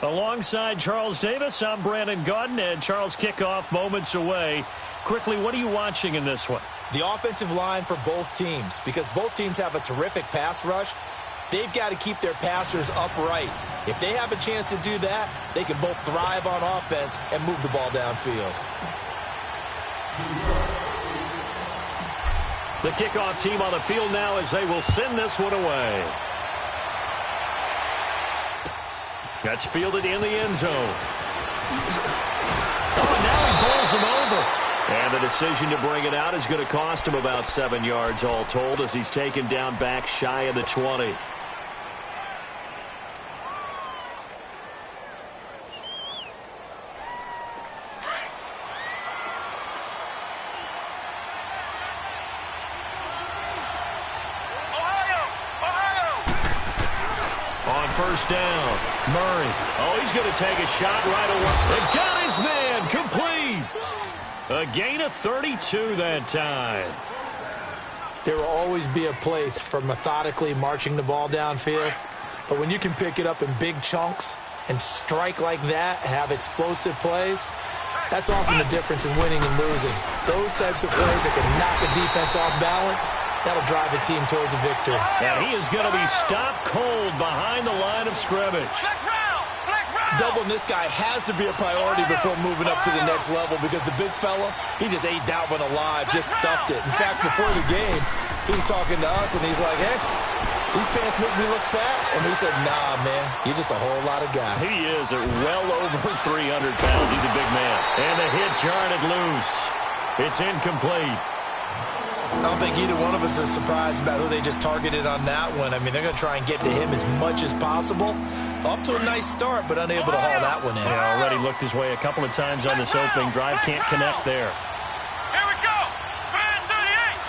Alongside Charles Davis, I'm Brandon Gaudin, and Charles, kickoff moments away. Quickly, what are you watching in this one? The offensive line for both teams, because both teams have a terrific pass rush. They've got to keep their passers upright. If they have a chance to do that, they can both thrive on offense and move the ball downfield. The kickoff team on the field now as they will send this one away. That's fielded in the end zone. Oh, and now he bowls him over. And the decision to bring it out is going to cost him about 7 yards all told as he's taken down back shy of the 20. First down, Murray. Oh, he's going to take a shot right away. And got his man complete. A gain of 32 that time. There will always be a place for methodically marching the ball downfield. But when you can pick it up in big chunks and strike like that, have explosive plays, that's often the difference in winning and losing. Those types of plays that can knock a defense off balance, that'll drive a team towards a victory. And he is going to be stopped cold behind the line of scrimmage. Doubling this guy has to be a priority before moving up to the next level because the big fella, he just ate that one alive, just stuffed it. In fact, before the game, he was talking to us, and he's like, hey, these pants make me look fat. And we said, nah, man, you're just a whole lot of guy. He is at well over 300 pounds. He's a big man. And the hit jarred it loose. It's incomplete. I don't think either one of us is surprised about who they just targeted on that one. I mean, they're going to try and get to him as much as possible. Off to a nice start, but unable to haul that one in. Yeah, already looked his way a couple of times on this opening drive. Can't connect there. Here we go. Man 38.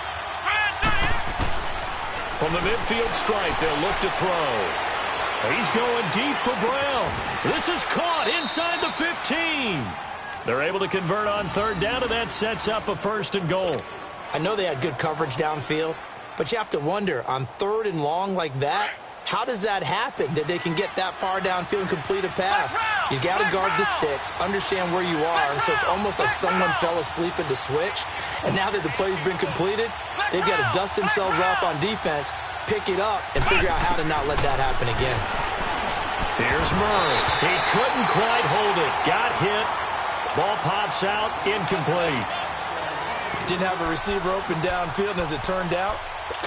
Man 38. From the midfield stripe, they'll look to throw. He's going deep for Brown. This is caught inside the 15. They're able to convert on third down, and that sets up a 1st and goal. I know they had good coverage downfield, but you have to wonder, on 3rd and long like that, how does that happen, that they can get that far downfield and complete a pass? You got to guard the sticks, understand where you are, and so it's almost like someone fell asleep at the switch, and now that the play's been completed, they've got to dust themselves off on defense, pick it up, and figure out how to not let that happen again. Here's Murray. He couldn't quite hold it. Got hit. Ball pops out, incomplete. Didn't have a receiver open downfield, and as it turned out,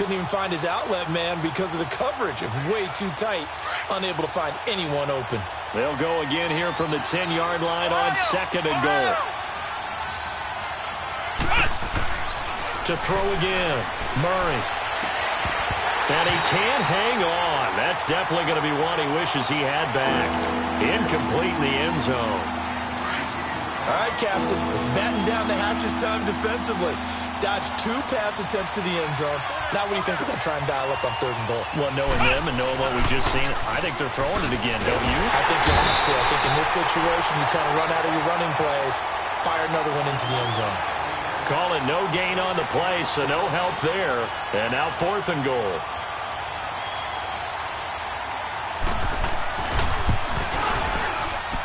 couldn't even find his outlet man because of the coverage. It was way too tight, unable to find anyone open. They'll go again here from the 10-yard line on 2nd and goal. To throw again, Murray. And he can't hang on. That's definitely going to be one he wishes he had back. Incomplete in the end zone. All right, Captain, it's batten down the hatches time defensively. Dodged 2 pass attempts to the end zone. Now what do you think they're going to try and dial up on 3rd and goal? Well, knowing them and knowing what we've just seen, I think they're throwing it again, don't you? I think you have to. I think in this situation, you kind of run out of your running plays, fire another one into the end zone. Call it no gain on the play, so no help there. And now 4th and goal.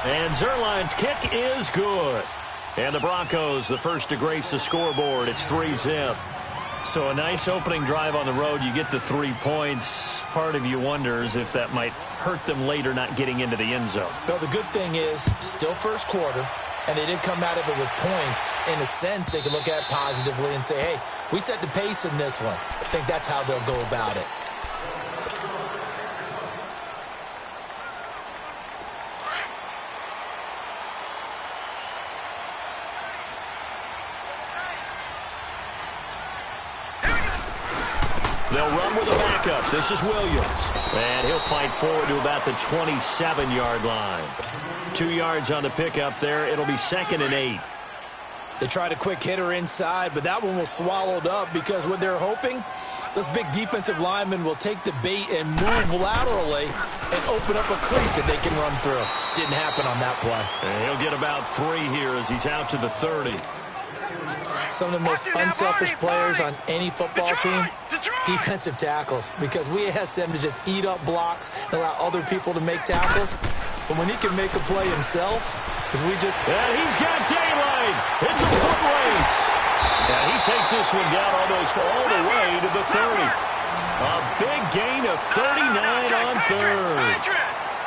And Zerline's kick is good. And the Broncos, the first to grace the scoreboard. It's 3-zip. So a nice opening drive on the road. You get the 3 points. Part of you wonders if that might hurt them later not getting into the end zone. Well, the good thing is, still first quarter, and they did come out of it with points. In a sense, they could look at it positively and say, hey, we set the pace in this one. I think that's how they'll go about it. They'll run with a backup. This is Williams. And he'll fight forward to about the 27-yard line. 2 yards on the pickup there. It'll be 2nd and 8. They tried a quick hitter inside, but that one was swallowed up because what they're hoping, those big defensive linemen will take the bait and move laterally and open up a crease that they can run through. Didn't happen on that play. And he'll get about 3 here as he's out to the 30. Some of the most unselfish players on any football team, defensive tackles, because we ask them to just eat up blocks and allow other people to make tackles. But when he can make a play himself, as we just... And he's got daylight. It's a foot race. And he takes this one down almost all the way to the 30. A big gain of 39 on third.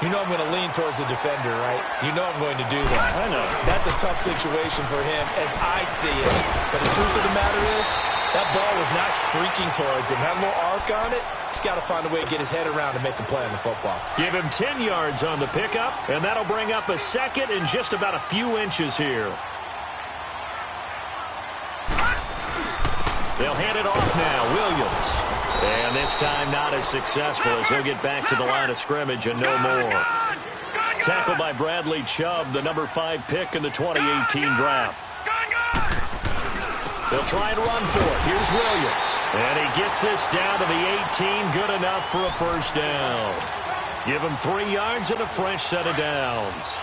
You know I'm going to lean towards the defender, right? You know I'm going to do that. I know. That's a tough situation for him as I see it. But the truth of the matter is, that ball was not streaking towards him. Had a little arc on it. He's got to find a way to get his head around and make a play on the football. Give him 10 yards on the pickup, and that'll bring up a second in just about a few inches here. They'll hand it off now. Williams. And this time not as successful as he'll get back to the line of scrimmage and no more. Tackled by Bradley Chubb, the number 5 pick in the 2018 draft. They'll try and run for it. Here's Williams. And he gets this down to the 18. Good enough for a first down. Give him 3 yards and a fresh set of downs.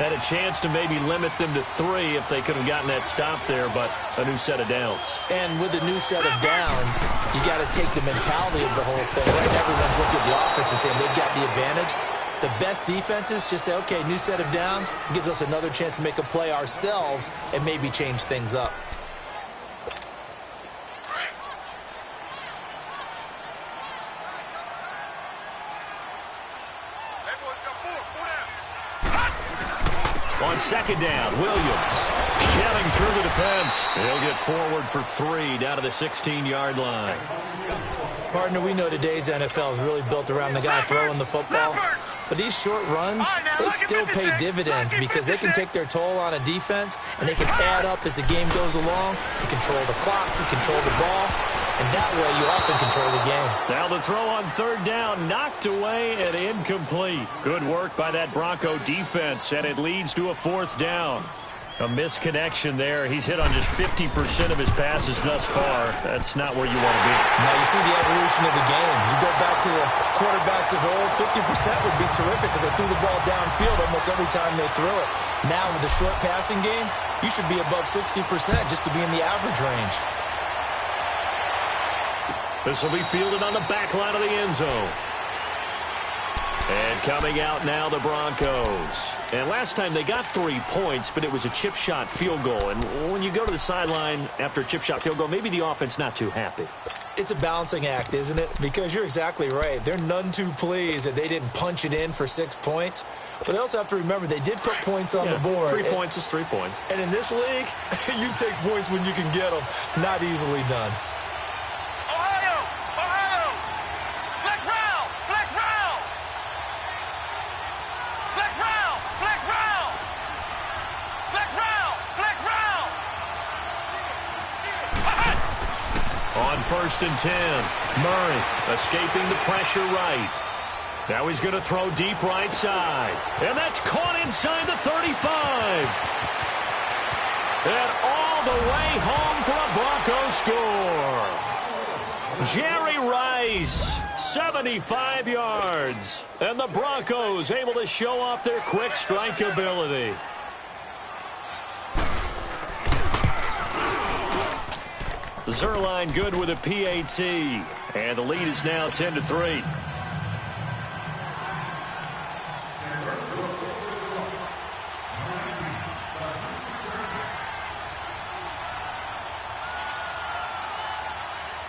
Had a chance to maybe limit them to 3 if they could have gotten that stop there, but a new set of downs. And with a new set of downs, you got to take the mentality of the whole thing. Right? Everyone's looking at the offense and saying they've got the advantage. The best defenses just say, okay, new set of downs. It gives us another chance to make a play ourselves and maybe change things up. On second down, Williams shelling through the defense. He'll get forward for 3 down to the 16-yard line. Partner, we know today's NFL is really built around the guy throwing the football. But these short runs, they still pay dividends because they can take their toll on a defense and they can add up as the game goes along. They control the clock, they control the ball, and that way you often control the game. Now the throw on third down, knocked away and incomplete. Good work by that Bronco defense, and it leads to a 4th down. A misconnection there. He's hit on just 50% of his passes thus far. That's not where you want to be. Now you see the evolution of the game. You go back to the quarterbacks of old, 50% would be terrific because they threw the ball downfield almost every time they threw it. Now with the short passing game, you should be above 60% just to be in the average range. This will be fielded on the back line of the end zone. And coming out now, the Broncos. And last time they got 3 points, but it was a chip shot field goal. And when you go to the sideline after a chip shot field goal, maybe the offense not too happy. It's a balancing act, isn't it? Because you're exactly right. They're none too pleased that they didn't punch it in for 6 points. But they also have to remember they did put points on the board. 3 points is 3 points. And in this league, you take points when you can get them. Not easily done. On 1st and 10, Murray escaping the pressure right. Now he's going to throw deep right side. And that's caught inside the 35. And all the way home for a Bronco score. Jerry Rice, 75 yards. And the Broncos able to show off their quick strike ability. Zerline good with a PAT. And the lead is now 10-3.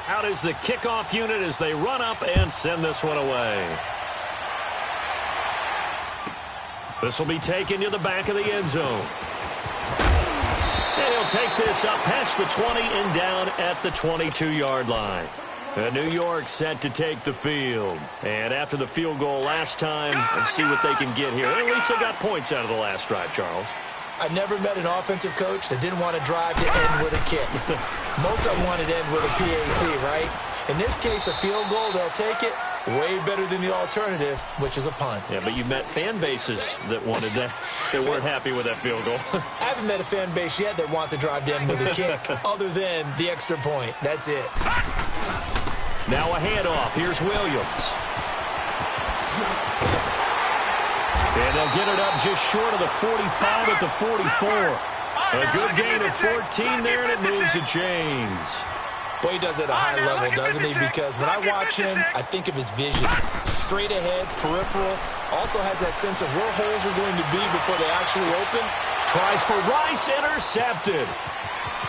Out is the kickoff unit as they run up and send this one away. This will be taken to the back of the end zone. And he'll take this up past the 20 and down at the 22-yard line. New York set to take the field. And after the field goal last time, let's see what they can get here. At least they got points out of the last drive, Charles. I've never met an offensive coach that didn't want to drive to end with a kick. Most of them wanted to end with a PAT, right? In this case, a field goal, they'll take it. Way better than the alternative, which is a punt. Yeah, but you met fan bases that wanted that. They weren't happy with that field goal. I haven't met a fan base yet that wants to drive to end with a kick other than the extra point. That's it. Now a handoff. Here's Williams. And they'll get it up just short of the 45 at the 44. A good gain of 14 there, and it moves the chains. Well, he does it at a high level, doesn't he? Because when I watch him, I think of his vision. Straight ahead, peripheral. Also has that sense of where holes are going to be before they actually open. Tries for Rice, intercepted.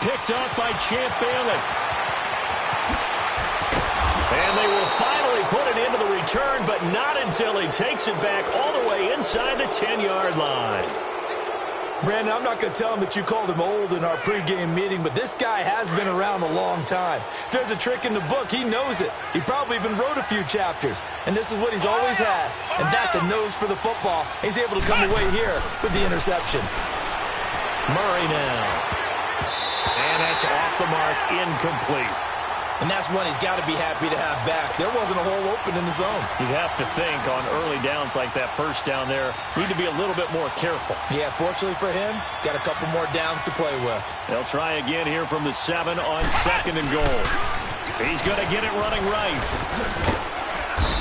Picked off by Champ Bailey. And they will finally put it into the return, but not until he takes it back all the way inside the 10-yard line. Brandon, I'm not going to tell him that you called him old in our pregame meeting, but this guy has been around a long time. If there's a trick in the book, he knows it. He probably even wrote a few chapters, and this is what he's always had, and that's a nose for the football. He's able to come away here with the interception. Murray now. And that's off the mark, incomplete. And that's one he's got to be happy to have back. There wasn't a hole open in the zone. You'd have to think on early downs like that first down there, need to be a little bit more careful. Yeah, fortunately for him, got a couple more downs to play with. They'll try again here from the 7 on 2nd and goal. He's going to get it running right.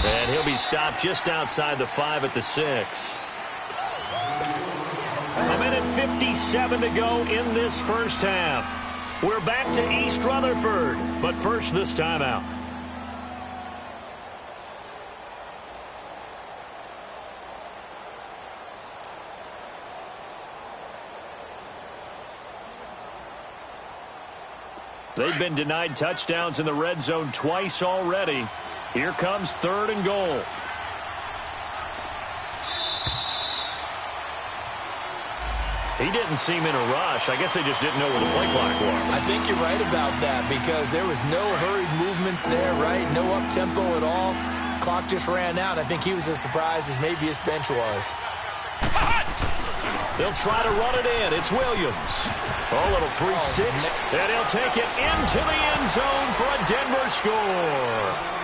And he'll be stopped just outside the 5 at the 6. A minute 57 to go in this first half. We're back to East Rutherford, but first this timeout. They've been denied touchdowns in the red zone twice already. Here comes 3rd and goal. He didn't seem in a rush. I guess they just didn't know where the play clock was. I think you're right about that because there was no hurried movements there, right? No up-tempo at all. Clock just ran out. I think he was as surprised as maybe his bench was. They'll try to run it in. It's Williams. A little 3-6. And he'll take it into the end zone for a Denver score.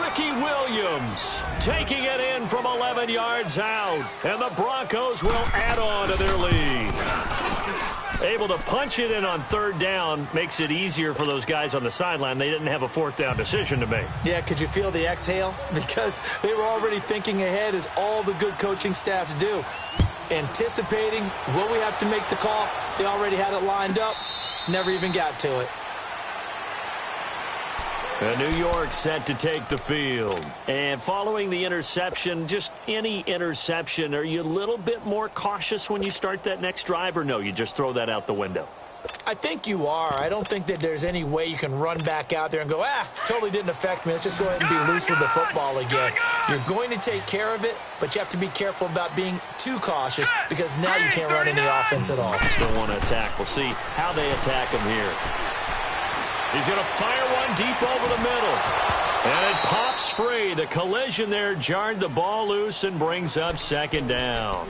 Ricky Williams taking it in from 11 yards out. And the Broncos will add on to their lead. Able to punch it in on 3rd down makes it easier for those guys on the sideline. They didn't have a 4th down decision to make. Yeah, could you feel the exhale? Because they were already thinking ahead as all the good coaching staffs do. Anticipating, will we have to make the call? They already had it lined up. Never even got to it. New York set to take the field. And following the interception, just any interception, are you a little bit more cautious when you start that next drive, or no, you just throw that out the window? I think you are. I don't think that there's any way you can run back out there and go, totally didn't affect me. Let's just go ahead and be loose with the football again. You're going to take care of it, but you have to be careful about being too cautious because now you can't run any offense at all. Still want to attack. We'll see how they attack him here. He's going to fire one deep over the middle. And it pops free. The collision there jarred the ball loose and brings up 2nd down.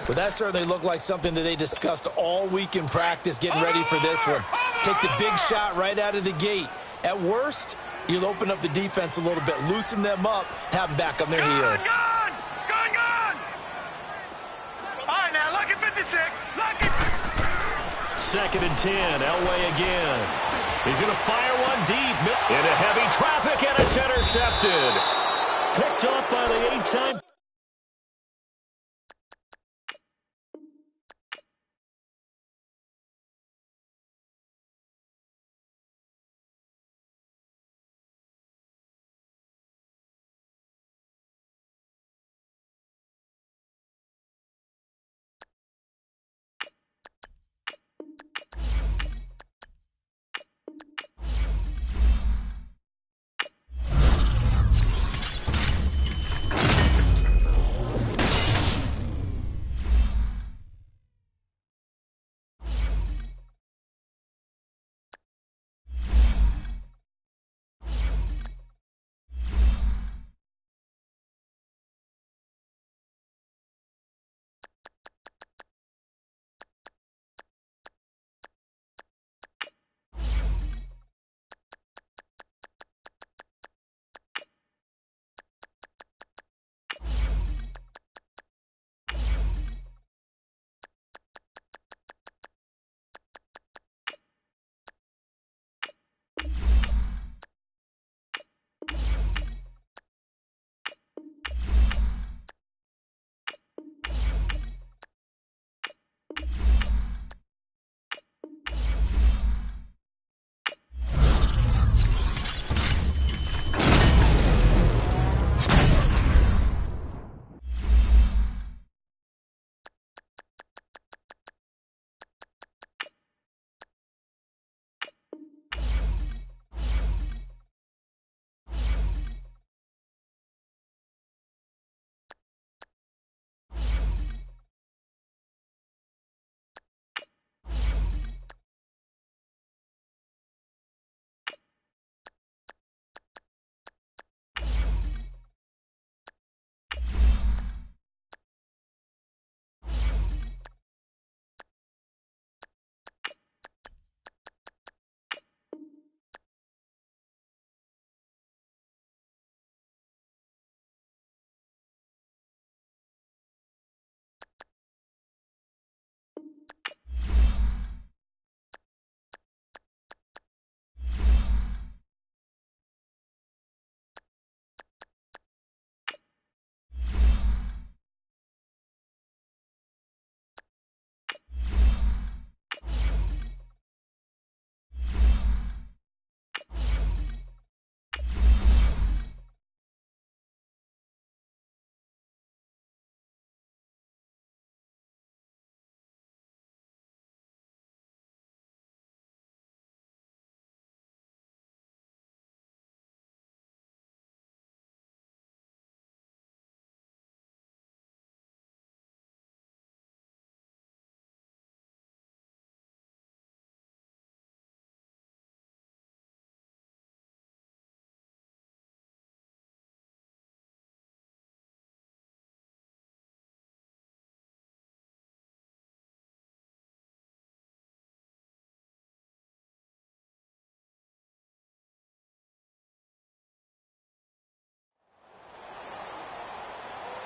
But that certainly looked like something that they discussed all week in practice getting ready for this one. Take the big shot right out of the gate. At worst, you'll open up the defense a little bit, loosen them up, have them back on their heels. Gone! All right, now, lucky 56. Lucky. 2nd and 10. Elway again. He's going to fire one deep into heavy traffic, and it's intercepted. Picked off by the 8-time.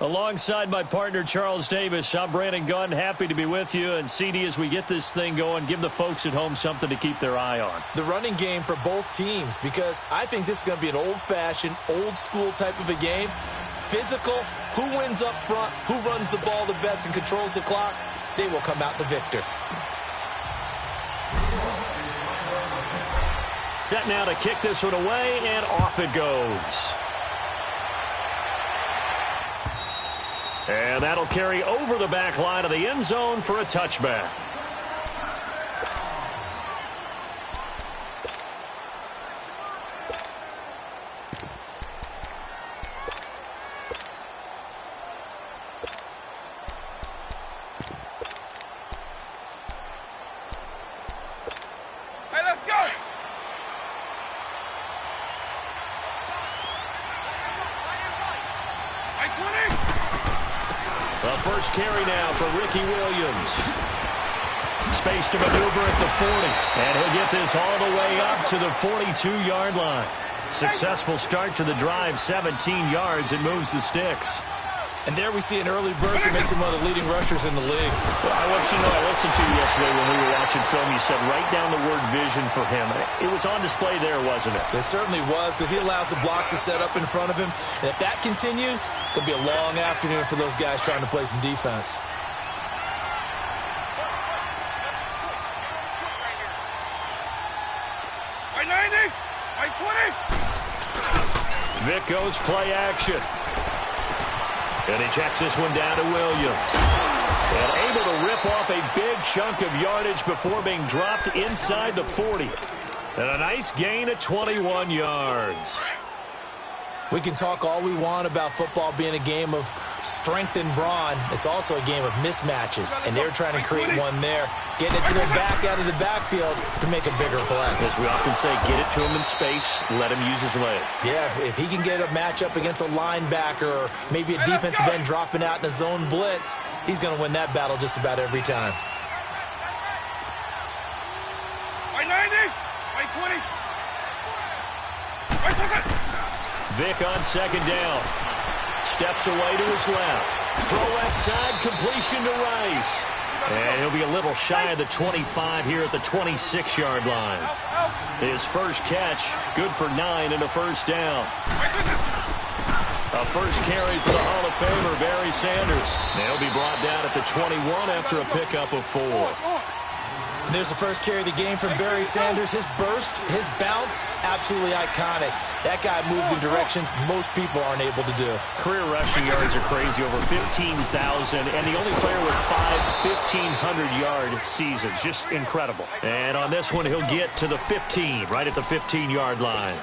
Alongside my partner, Charles Davis, I'm Brandon Gunn. Happy to be with you. And CD, as we get this thing going, give the folks at home something to keep their eye on. The running game for both teams, because I think this is going to be an old-fashioned, old-school type of a game. Physical, who wins up front, who runs the ball the best and controls the clock, they will come out the victor. Set now to kick this one away, and off it goes. And that'll carry over the back line of the end zone for a touchback. Hey, let's go! The first carry now for Ricky Williams. Space to maneuver at the 40. And he'll get this all the way up to the 42-yard line. Successful start to the drive, 17 yards, and moves the sticks. And there we see an early burst that makes him one of the leading rushers in the league. Well, I want you to know, I listened to you yesterday when we were watching film. You said write down the word vision for him. It was on display there, wasn't it? It certainly was, because he allows the blocks to set up in front of him. And if that continues, it'll be a long afternoon for those guys trying to play some defense. Right 90, right 20. Vic goes play action. And he checks this one down to Williams. And able to rip off a big chunk of yardage before being dropped inside the 40. And a nice gain of 21 yards. We can talk all we want about football being a game of strength and brawn. It's also a game of mismatches, and they're trying to create one there. Getting it to their back out of the backfield to make a bigger play. As we often say, get it to him in space, let him use his leg. Yeah, if he can get a matchup against a linebacker or maybe a defensive end dropping out in a zone blitz, he's going to win that battle just about every time. Right 90, right 20. Right 20. Vic on second down. Steps away to his left. Throw left side, completion to Rice. And he'll be a little shy of the 25 here at the 26-yard line. His first catch, good for 9 and a first down. A first carry for the Hall of Famer, Barry Sanders. They'll be brought down at the 21 after a pickup of 4. And there's the first carry of the game from Barry Sanders. His burst, his bounce, absolutely iconic. That guy moves in directions most people aren't able to do. Career rushing yards are crazy, over 15,000, and the only player with 5 1,500-yard seasons. Just incredible. And on this one, he'll get to the 15, right at the 15-yard line.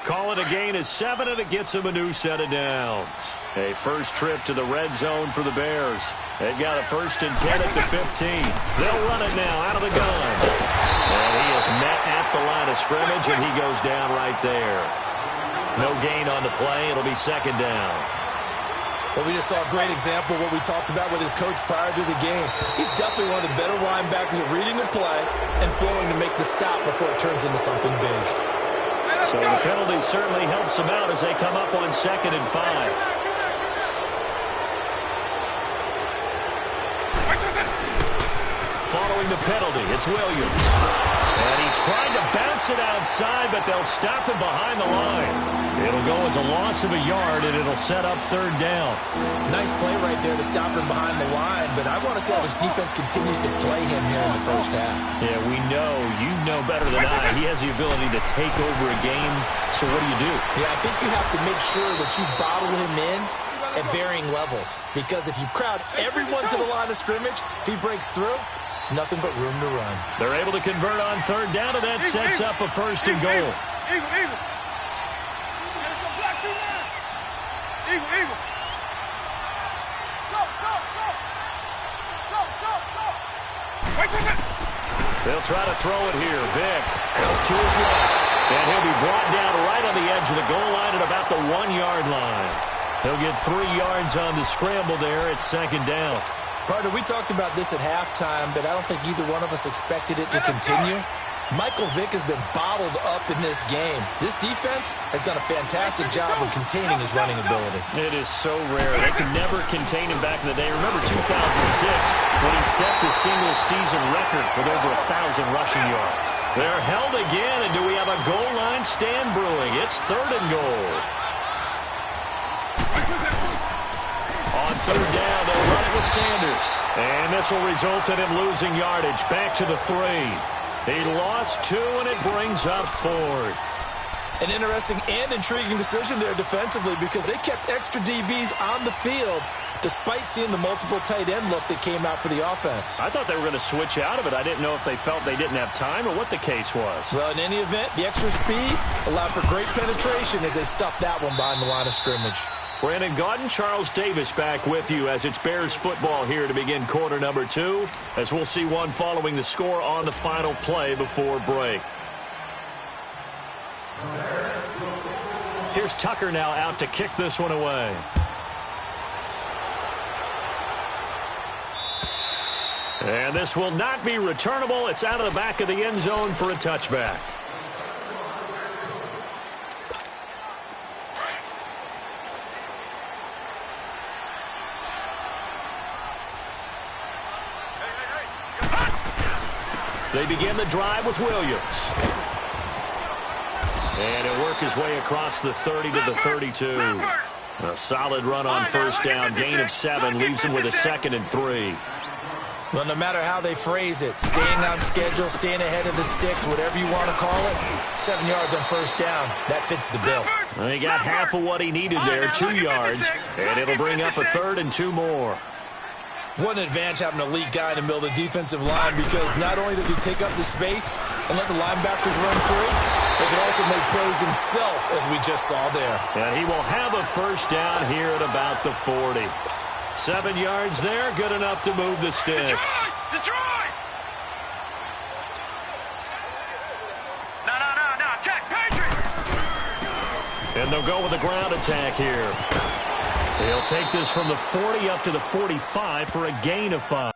Call it a gain of 7, and it gets him a new set of downs. A first trip to the red zone for the Bears. They've got a 1st and 10 at the 15. They'll run it now out of the gun. And he is met at the line of scrimmage, and he goes down right there. No gain on the play. It'll be 2nd down. Well, we just saw a great example of what we talked about with his coach prior to the game. He's definitely one of the better linebackers at reading the play and flowing to make the stop before it turns into something big. So the penalty certainly helps them out as they come up on 2nd and 5. Following the penalty, it's Williams. And he tried to bounce it outside, but they'll stop him behind the line. It'll go as a loss of a yard, and it'll set up 3rd down. Nice play right there to stop him behind the line, but I want to see how this defense continues to play him here in the first half. Yeah, we know, you know better than I, he has the ability to take over a game, so what do? Yeah, I think you have to make sure that you bottle him in at varying levels, because if you crowd everyone to the line of scrimmage, if he breaks through, it's nothing but room to run. They're able to convert on 3rd down, and that sets up a 1st and goal. Eagle. Eagle. Go. They'll try to throw it here. Vic out to his left. And he'll be brought down right on the edge of the goal line at about the 1-yard line. He'll get 3 yards on the scramble there at 2nd down. Partner, we talked about this at halftime, but I don't think either one of us expected it to continue. Michael Vick has been bottled up in this game. This defense has done a fantastic job of containing his running ability. It is so rare. They could never contain him back in the day. Remember 2006 when he set the single-season record with over 1,000 rushing yards. They're held again, and do we have a goal line stand brewing? It's 3rd and goal. On 3rd down, they'll run it with Sanders. And this will result in him losing yardage. Back to the 3. He lost 2, and it brings up 4th. An interesting and intriguing decision there defensively because they kept extra DBs on the field despite seeing the multiple tight end look that came out for the offense. I thought they were going to switch out of it. I didn't know if they felt they didn't have time or what the case was. Well, in any event, the extra speed allowed for great penetration as they stuffed that one behind the line of scrimmage. Brandon Gaudin, Charles Davis back with you as it's Bears football here to begin quarter number 2, as we'll see one following the score on the final play before break. Here's Tucker now out to kick this one away. And this will not be returnable. It's out of the back of the end zone for a touchback. They begin the drive with Williams. And he'll work his way across the 30 to the 32. A solid run on first down. Gain of 7 leaves him with a 2nd and 3. Well, no matter how they phrase it, staying on schedule, staying ahead of the sticks, whatever you want to call it, 7 yards on first down, that fits the bill. Well, he got half of what he needed there, 2 yards, and it'll bring up a 3rd and 2 more. What an advantage having an elite guy in the middle of the defensive line because not only does he take up the space and let the linebackers run free, but he can also make plays himself, as we just saw there. And he will have a first down here at about the 40. 7 yards there, good enough to move the sticks. Detroit! No, attack, Patriots! And they'll go with a ground attack here. He'll take this from the 40 up to the 45 for a gain of 5.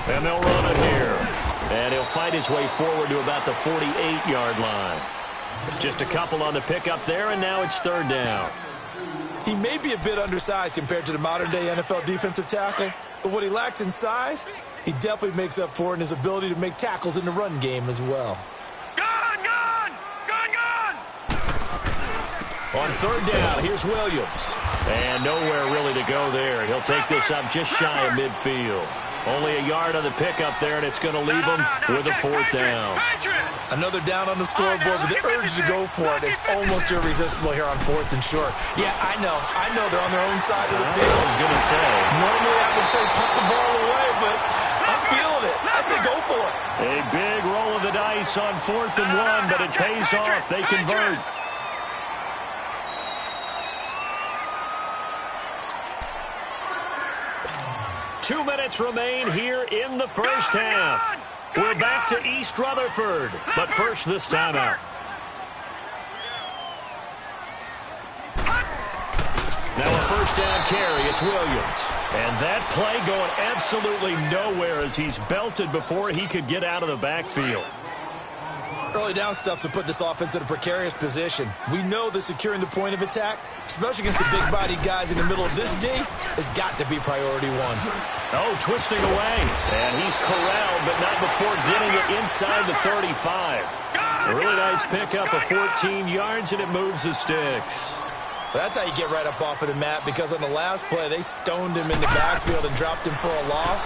And they'll run it here. And he'll fight his way forward to about the 48-yard line. Just a couple on the pickup there, and now it's 3rd down. He may be a bit undersized compared to the modern-day NFL defensive tackle, but what he lacks in size, he definitely makes up for in his ability to make tackles in the run game as well. On 3rd down, here's Williams. And nowhere really to go there. He'll take this up just shy of midfield. Only a yard on the pickup there, and it's going to leave him with a 4th down. Another down on the scoreboard, but the urge to go for it is almost irresistible here on 4th and short. Yeah, I know they're on their own side of the field. I was going to say. Normally I would say punt the ball away, but I'm feeling it. I say go for it. A big roll of the dice on 4th and 1, but it pays off. They convert. Two minutes remain here in the first half. We're back to East Rutherford, but first this timeout. Now a first down carry, it's Williams. And that play going absolutely nowhere as he's belted before he could get out of the backfield. Early down stuff to put this offense in a precarious position. We know that securing the point of attack, especially against the big-bodied guys in the middle of this D, has got to be priority 1. Oh, twisting away. And he's corralled, but not before getting it inside the 35. A really nice pickup of 14 yards, and it moves the sticks. That's how you get right up off of the mat, because on the last play, they stoned him in the backfield and dropped him for a loss.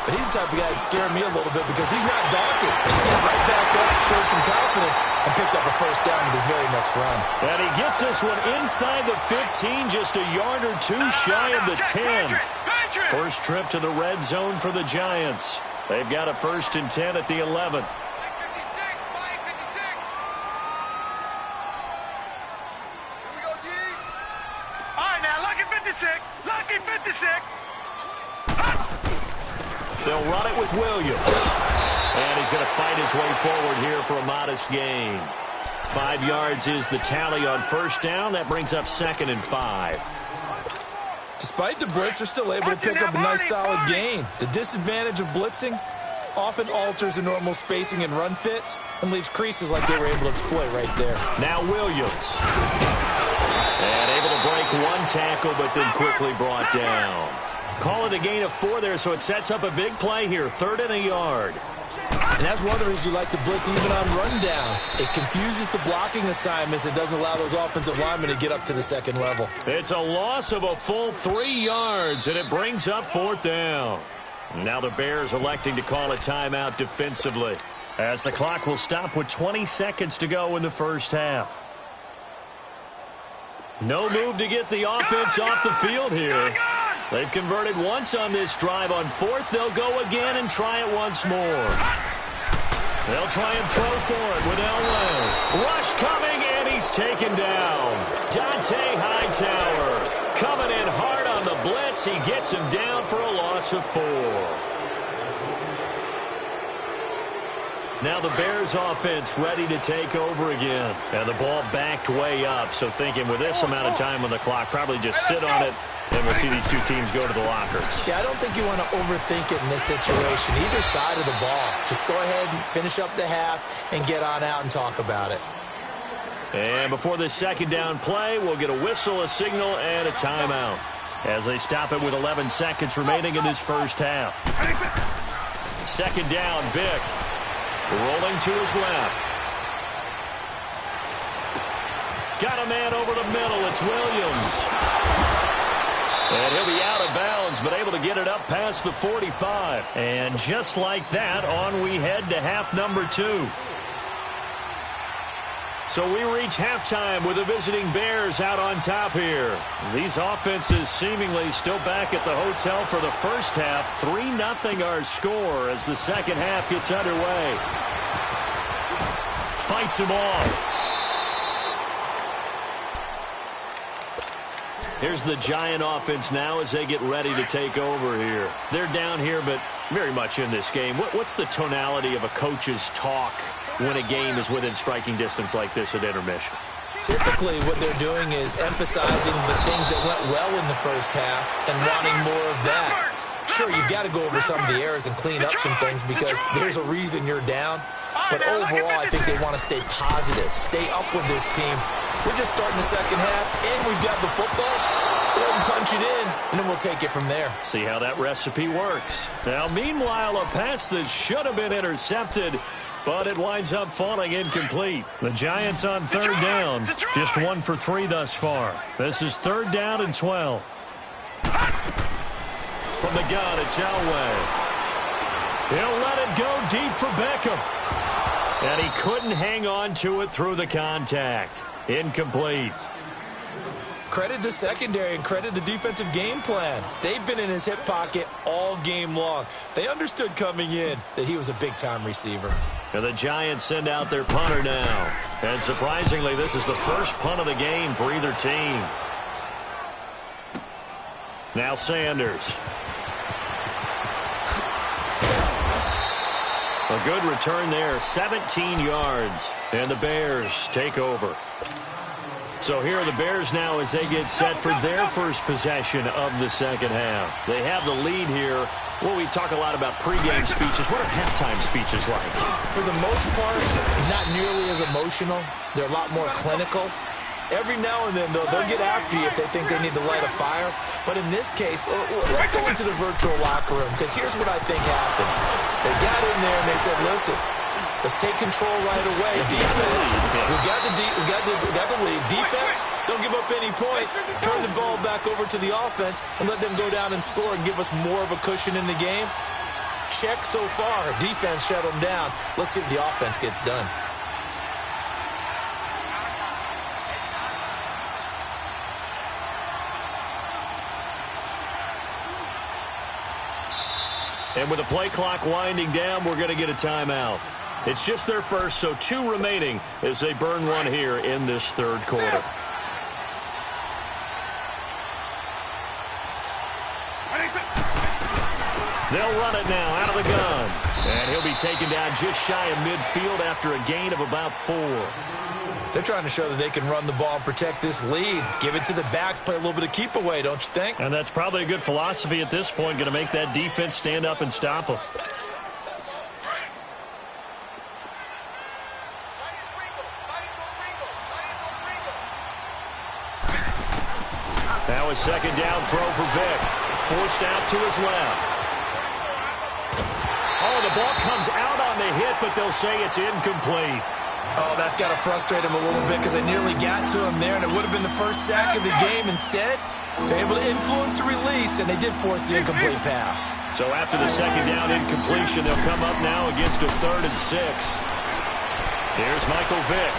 But he's the type of guy that scared me a little bit because he's not daunted. Just got right back up, showed some confidence, and picked up a first down with his very next run. And he gets this one inside the 15, just a yard or two shy of the 10. First trip to the red zone for the Giants. They've got a 1st and 10 at the 11. Lucky 56. They'll run it with Williams. And he's going to fight his way forward here for a modest gain. 5 yards is the tally on first down. That brings up 2nd and 5. Despite the blitz, they're still able to pick up a nice solid gain. The disadvantage of blitzing often alters the normal spacing and run fits and leaves creases like they were able to exploit right there. Now Williams. And able to break one tackle, but then quickly brought down. Call it a gain of 4 there, so it sets up a big play here. 3rd and a yard. And that's one of the reasons you like to blitz even on rundowns. It confuses the blocking assignments. It doesn't allow those offensive linemen to get up to the second level. It's a loss of a full 3 yards, and it brings up 4th down. Now the Bears electing to call a timeout defensively, as the clock will stop with 20 seconds to go in the first half. No move to get the offense off the field here. They've converted once on this drive. On 4th, they'll go again and try it once more. They'll try and throw for it with Elway. Rush coming, and he's taken down. Dante Hightower coming in hard on the blitz. He gets him down for a loss of 4. Now the Bears offense ready to take over again. And the ball backed way up, so thinking with this amount of time on the clock, probably just sit on it, and we'll see these two teams go to the lockers. Yeah, I don't think you want to overthink it in this situation. Either side of the ball. Just go ahead and finish up the half and get on out and talk about it. And before this 2nd down play, we'll get a whistle, a signal, and a timeout as they stop it with 11 seconds remaining in this first half. 2nd down, Vick. Rolling to his left. Got a man over the middle. It's Williams. And he'll be out of bounds, but able to get it up past the 45. And just like that, on we head to half number 2. So we reach halftime with the visiting Bears out on top here. These offenses seemingly still back at the hotel for the first half. 3-0 our score as the second half gets underway. Fights him off. Here's the Giant offense now as they get ready to take over here. They're down here, but very much in this game. What's the tonality of a coach's talk when a game is within striking distance like this at intermission? Typically, what they're doing is emphasizing the things that went well in the first half and wanting more of that. Sure, you've got to go over some of the errors and clean up some things because there's a reason you're down. But overall, I think they want to stay positive, stay up with this team. We're just starting the second half, and we've got the football. Let's go ahead and punch it in, and then we'll take it from there. See how that recipe works. Now, meanwhile, a pass that should have been intercepted, but it winds up falling incomplete. The Giants on 3rd down, just 1 for 3 thus far. This is 3rd down and 12. From the gun, it's Elway. He'll let it go deep for Beckham. And he couldn't hang on to it through the contact. Incomplete. Credit the secondary and credit the defensive game plan. They've been in his hip pocket all game long. They understood coming in that he was a big-time receiver. And the Giants send out their punter now. And surprisingly, this is the first punt of the game for either team. Now Sanders. A good return there, 17 yards. And the Bears take over. So here are the Bears now as they get set for their first possession of the second half. They have the lead here. Well, we talk a lot about pregame speeches. What are halftime speeches like? For the most part, not nearly as emotional. They're a lot more clinical. Every now and then, they'll get after you if they think they need to light a fire. But in this case, let's go into the virtual locker room, because here's what I think happened. They got in there and they said, listen, Let's take control right away. Defense, we got the lead. Defense, don't give up any points. Turn the ball back over to the offense and let them go down and score and give us more of a cushion in the game. Check so far. Defense shut them down. Let's see if the offense gets done. And with the play clock winding down, we're going to get a timeout. It's just their first, so 2 remaining as they burn one here in this third quarter. They'll run it now out of the gun. And he'll be taken down just shy of midfield after a gain of about 4. They're trying to show that they can run the ball and protect this lead. Give it to the backs, play a little bit of keep away, don't you think? And that's probably a good philosophy at this point, going to make that defense stand up and stop them. Now a second down throw for Vic. Forced out to his left. Oh, the ball comes out on the hit, but they'll say it's incomplete. Oh, that's got to frustrate him a little bit because they nearly got to him there, and it would have been the first sack of the game. Instead, they're able to influence the release, and they did force the incomplete pass. So after the second down incompletion, they'll come up now against a 3rd and 6. Here's Michael Vick.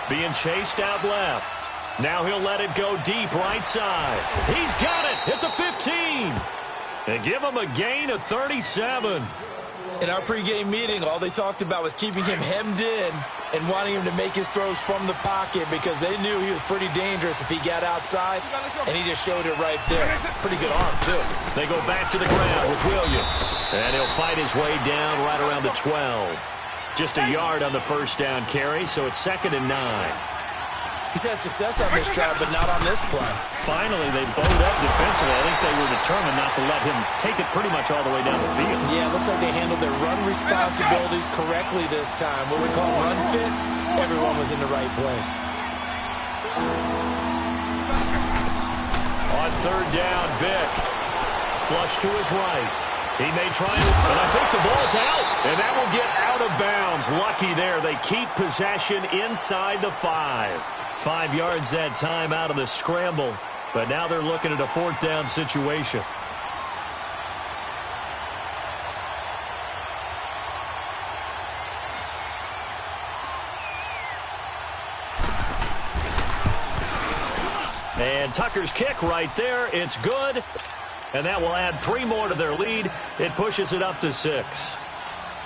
Being chased out left. Now he'll let it go deep right side. He's got it at the 15. They give him a gain of 37. In our pregame meeting, all they talked about was keeping him hemmed in and wanting him to make his throws from the pocket because they knew he was pretty dangerous if he got outside, and he just showed it right there. Pretty good arm, too. They go back to the ground with Williams, and he'll fight his way down right around the 12. Just a yard on the first down carry, so it's 2nd and 9. He's had success on this drive, but not on this play. Finally, they bowed up defensively. I think they were determined not to let him take it pretty much all the way down the field. Yeah, it looks like they handled their run responsibilities correctly this time. What we call run fits, everyone was in the right place. On 3rd down, Vic. Flush to his right. He may try it, but I think the ball's out, and that will get out of bounds. Lucky there. They keep possession inside the 5. 5 yards that time out of the scramble, but now they're looking at a 4th down situation. And Tucker's kick right there. It's good. And that will add 3 more to their lead. It pushes it up to 6.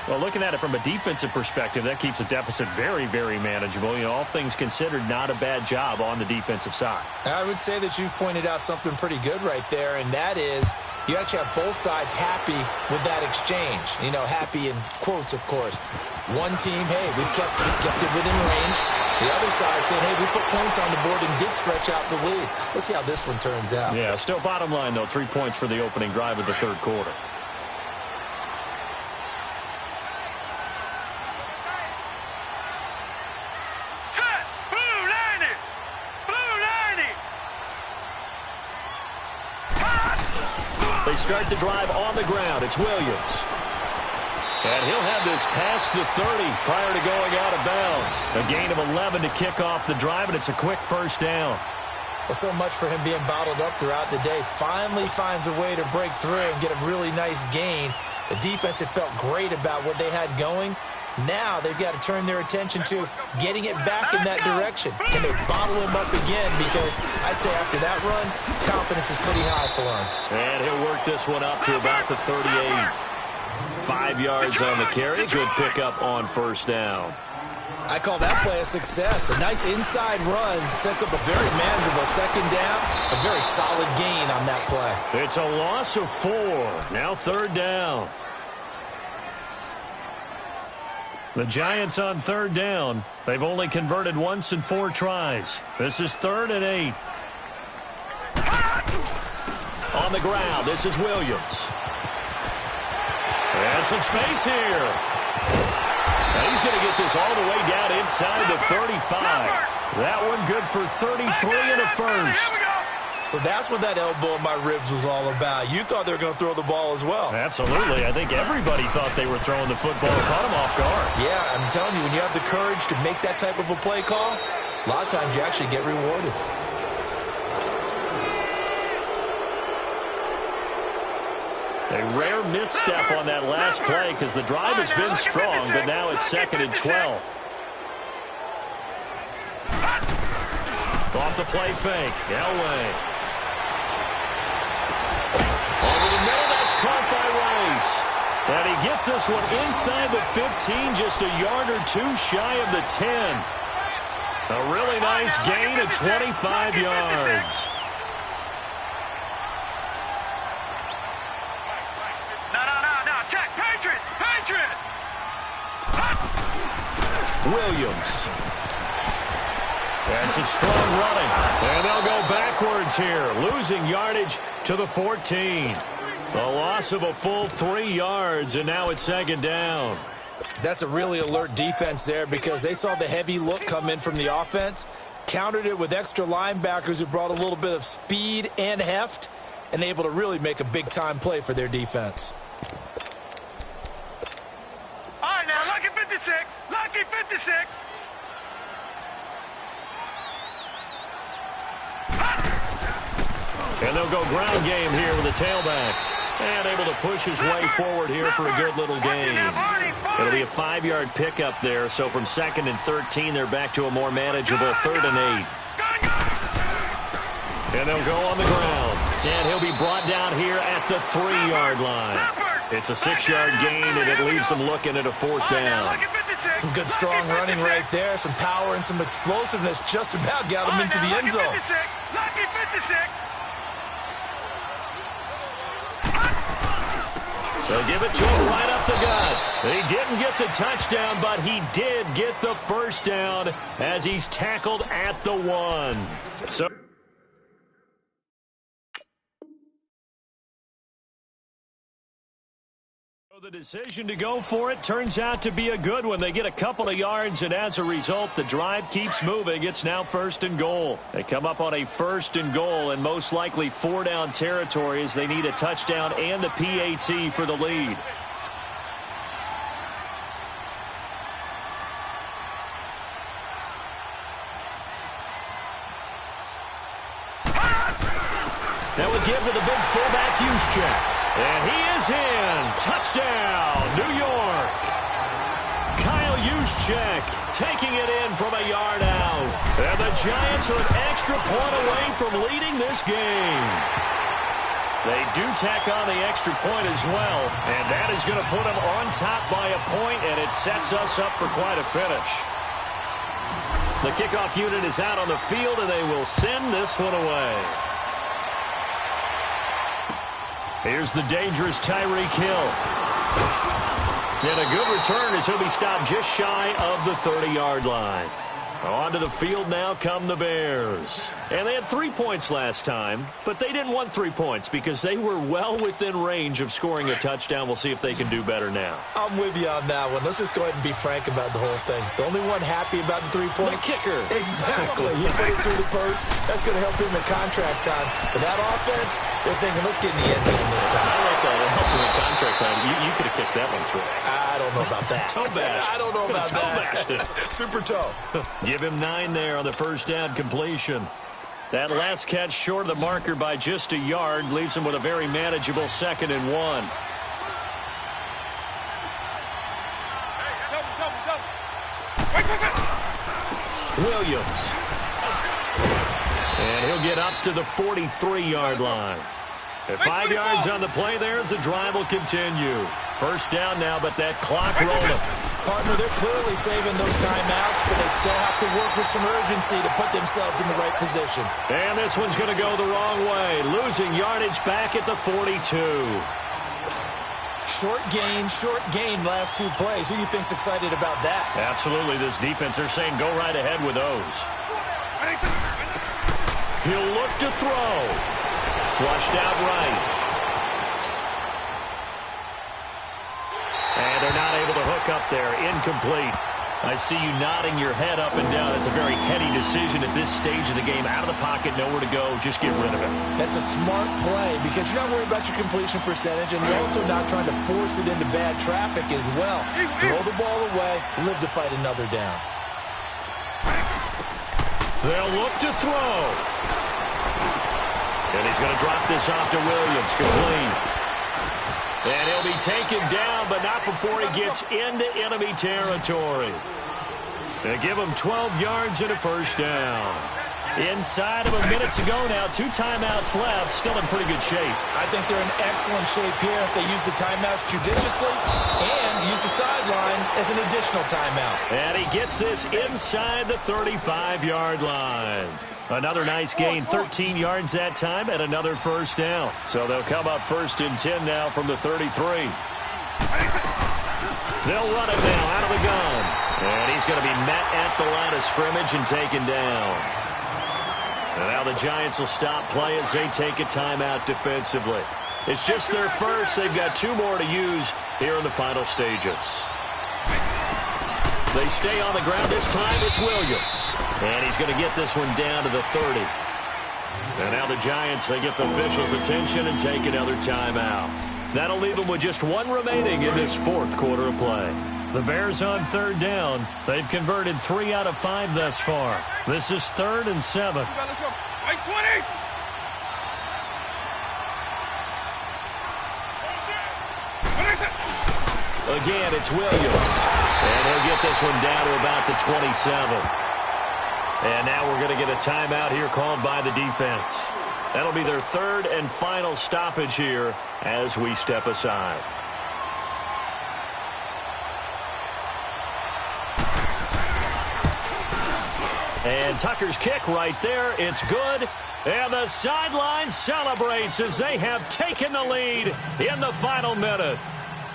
Well, looking at it from a defensive perspective, that keeps the deficit very, very manageable. You know, all things considered, not a bad job on the defensive side. I would say that you've pointed out something pretty good right there, and that is you actually have both sides happy with that exchange. You know, happy in quotes, of course. One team, hey, we've kept it within range. The other side saying, hey, we put points on the board and did stretch out the lead. Let's see how this one turns out. Yeah, still bottom line, though, 3 points for the opening drive of the third quarter. They start the drive on the ground. It's Williams. And he'll have this past the 30 prior to going out of bounds. A gain of 11 to kick off the drive, and it's a quick first down. Well, so much for him being bottled up throughout the day. Finally finds a way to break through and get a really nice gain. The defense had felt great about what they had going. Now they've got to turn their attention to getting it back in that direction. Can they bottle him up again? Because I'd say after that run, confidence is pretty high for him. And he'll work this one up to about the 38. 5 yards on the carry. Good pickup on first down. I call that play a success. A nice inside run sets up a very manageable second down. A very solid gain on that play. It's a loss of 4. Now 3rd down. The Giants on 3rd down. They've only converted once in 4 tries. This is 3rd and 8. On the ground, this is Williams. And some space here. And he's going to get this all the way down inside the 35. That one good for 33 and a first. So that's what that elbow in my ribs was all about. You thought they were going to throw the ball as well. Absolutely. I think everybody thought they were throwing the football. Caught him off guard. Yeah, I'm telling you, when you have the courage to make that type of a play call, a lot of times you actually get rewarded. A rare misstep on that last play because the drive has been strong, but now it's 2nd and 12. Off the play fake. Elway. Over the middle, that's caught by Rice. And he gets this one inside the 15, just a yard or two shy of the 10. A really nice gain of 25 yards. Williams. That's some strong running. And they'll go backwards here, losing yardage to the 14. A loss of a full 3 yards, and now it's 2nd down. That's a really alert defense there because they saw the heavy look come in from the offense, countered it with extra linebackers who brought a little bit of speed and heft, and able to really make a big-time play for their defense. All right, now, lucky 56. Lucky 56. And they'll go ground game here with a tailback. And able to push his way forward here for a good little gain. It'll be a 5-yard pickup there. So from 2nd and 13, they're back to a more manageable 3rd and 8. And they'll go on the ground. And he'll be brought down here at the 3-yard line. It's a 6-yard gain, and it leaves them looking at a 4th down. Some good strong running right there. Some power and some explosiveness just about got him into the end zone. Lucky 56. They'll give it to him right up the gut. He didn't get the touchdown, but he did get the first down as he's tackled at the 1. So the decision to go for it turns out to be a good one. They get a couple of yards, and as a result, the drive keeps moving. It's now 1st and goal. They come up on a 1st and goal, and most likely 4-down territory as they need a touchdown and the PAT for the lead. That would give to the big fullback Juszczyk. And he is in. Touchdown, New York. Kyle Juszczyk taking it in from a yard out. And the Giants are an extra point away from leading this game. They do tack on the extra point as well. And that is going to put them on top by a point, and it sets us up for quite a finish. The kickoff unit is out on the field, and they will send this one away. Here's the dangerous Tyreek Hill. And a good return as he'll be stopped just shy of the 30-yard line. Onto the field now come the Bears. And they had 3 points last time, but they didn't want 3 points because they were well within range of scoring a touchdown. We'll see if they can do better now. I'm with you on that one. Let's just go ahead and be frank about the whole thing. The only one happy about the 3-point? The kicker. Exactly. He put it through the post. That's going to help him in contract time. But that offense, they're thinking, let's get in the end zone this time. I like that. It'll help him in contract time. You could have kicked that one through. I don't know about that. Toe bash. I don't know about toe that. Bashed it. Super toe. Give him 9 there on the first down completion. That last catch short of the marker by just a yard leaves him with a very manageable 2nd and 1. Williams. And he'll get up to the 43-yard line. At 5 yards on the play there as the drive will continue. First down now, but that clock rolling. Partner, they're clearly saving those timeouts, but they still have to work with some urgency to put themselves in the right position. And this one's going to go the wrong way. Losing yardage back at the 42. Short gain last 2 plays. Who do you think's excited about that? Absolutely, this defense, they're saying go right ahead with those. He'll look to throw. Flushed out right. And they're not able to hook up there. Incomplete. I see you nodding your head up and down. It's a very heady decision at this stage of the game. Out of the pocket, nowhere to go. Just get rid of it. That's a smart play because you're not worried about your completion percentage, and you're also not trying to force it into bad traffic as well. Throw the ball away, live to fight another down. They'll look to throw. And he's going to drop this off to Williams. Complete. And he'll be taken down, but not before he gets into enemy territory. They give him 12 yards and a first down. Inside of a minute to go now. 2 timeouts left. Still in pretty good shape. I think they're in excellent shape here if they use the timeouts judiciously and use the sideline as an additional timeout. And he gets this inside the 35-yard line. Another nice gain, 13 yards that time, and another first down. So they'll come up 1st and 10 now from the 33. They'll run it now out of the gun. And he's going to be met at the line of scrimmage and taken down. And now the Giants will stop play as they take a timeout defensively. It's just their first. They've got 2 more to use here in the final stages. They stay on the ground. This time it's Williams. And he's going to get this one down to the 30. And now the Giants, they get the officials' attention and take another timeout. That'll leave them with just 1 remaining in this 4th quarter of play. The Bears on 3rd down. They've converted 3 out of 5 thus far. This is 3rd and 7. Let's go. Right 20. Again, it's Williams. And he'll get this one down to about the 27. And now we're going to get a timeout here called by the defense. That'll be their 3rd and final stoppage here as we step aside. And Tucker's kick right there. It's good. And the sideline celebrates as they have taken the lead in the final minute.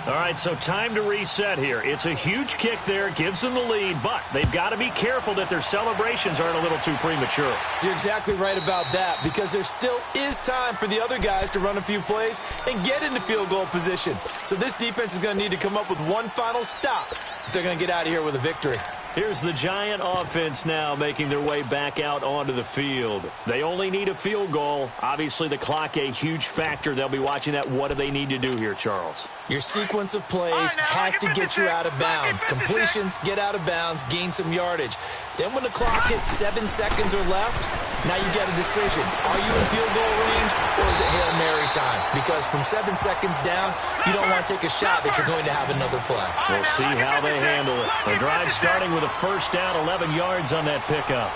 All right, so time to reset here. It's a huge kick there, gives them the lead, but they've got to be careful that their celebrations aren't a little too premature. You're exactly right about that because there still is time for the other guys to run a few plays and get into field goal position. So this defense is going to need to come up with one final stop if they're going to get out of here with a victory. Here's the Giant offense now making their way back out onto the field. They only need a field goal. Obviously, the clock a huge factor. They'll be watching that. What do they need to do here, Charles? Your sequence of plays has to get you out of bounds. Completions, get out of bounds, gain some yardage. Then when the clock hits 7 seconds or left, now you get a decision. Are you in field goal range or is it Hail Mary time? Because from 7 seconds down, you don't want to take a shot that you're going to have another play. We'll see how they handle it. The drive starting with a first down, 11 yards on that pickup.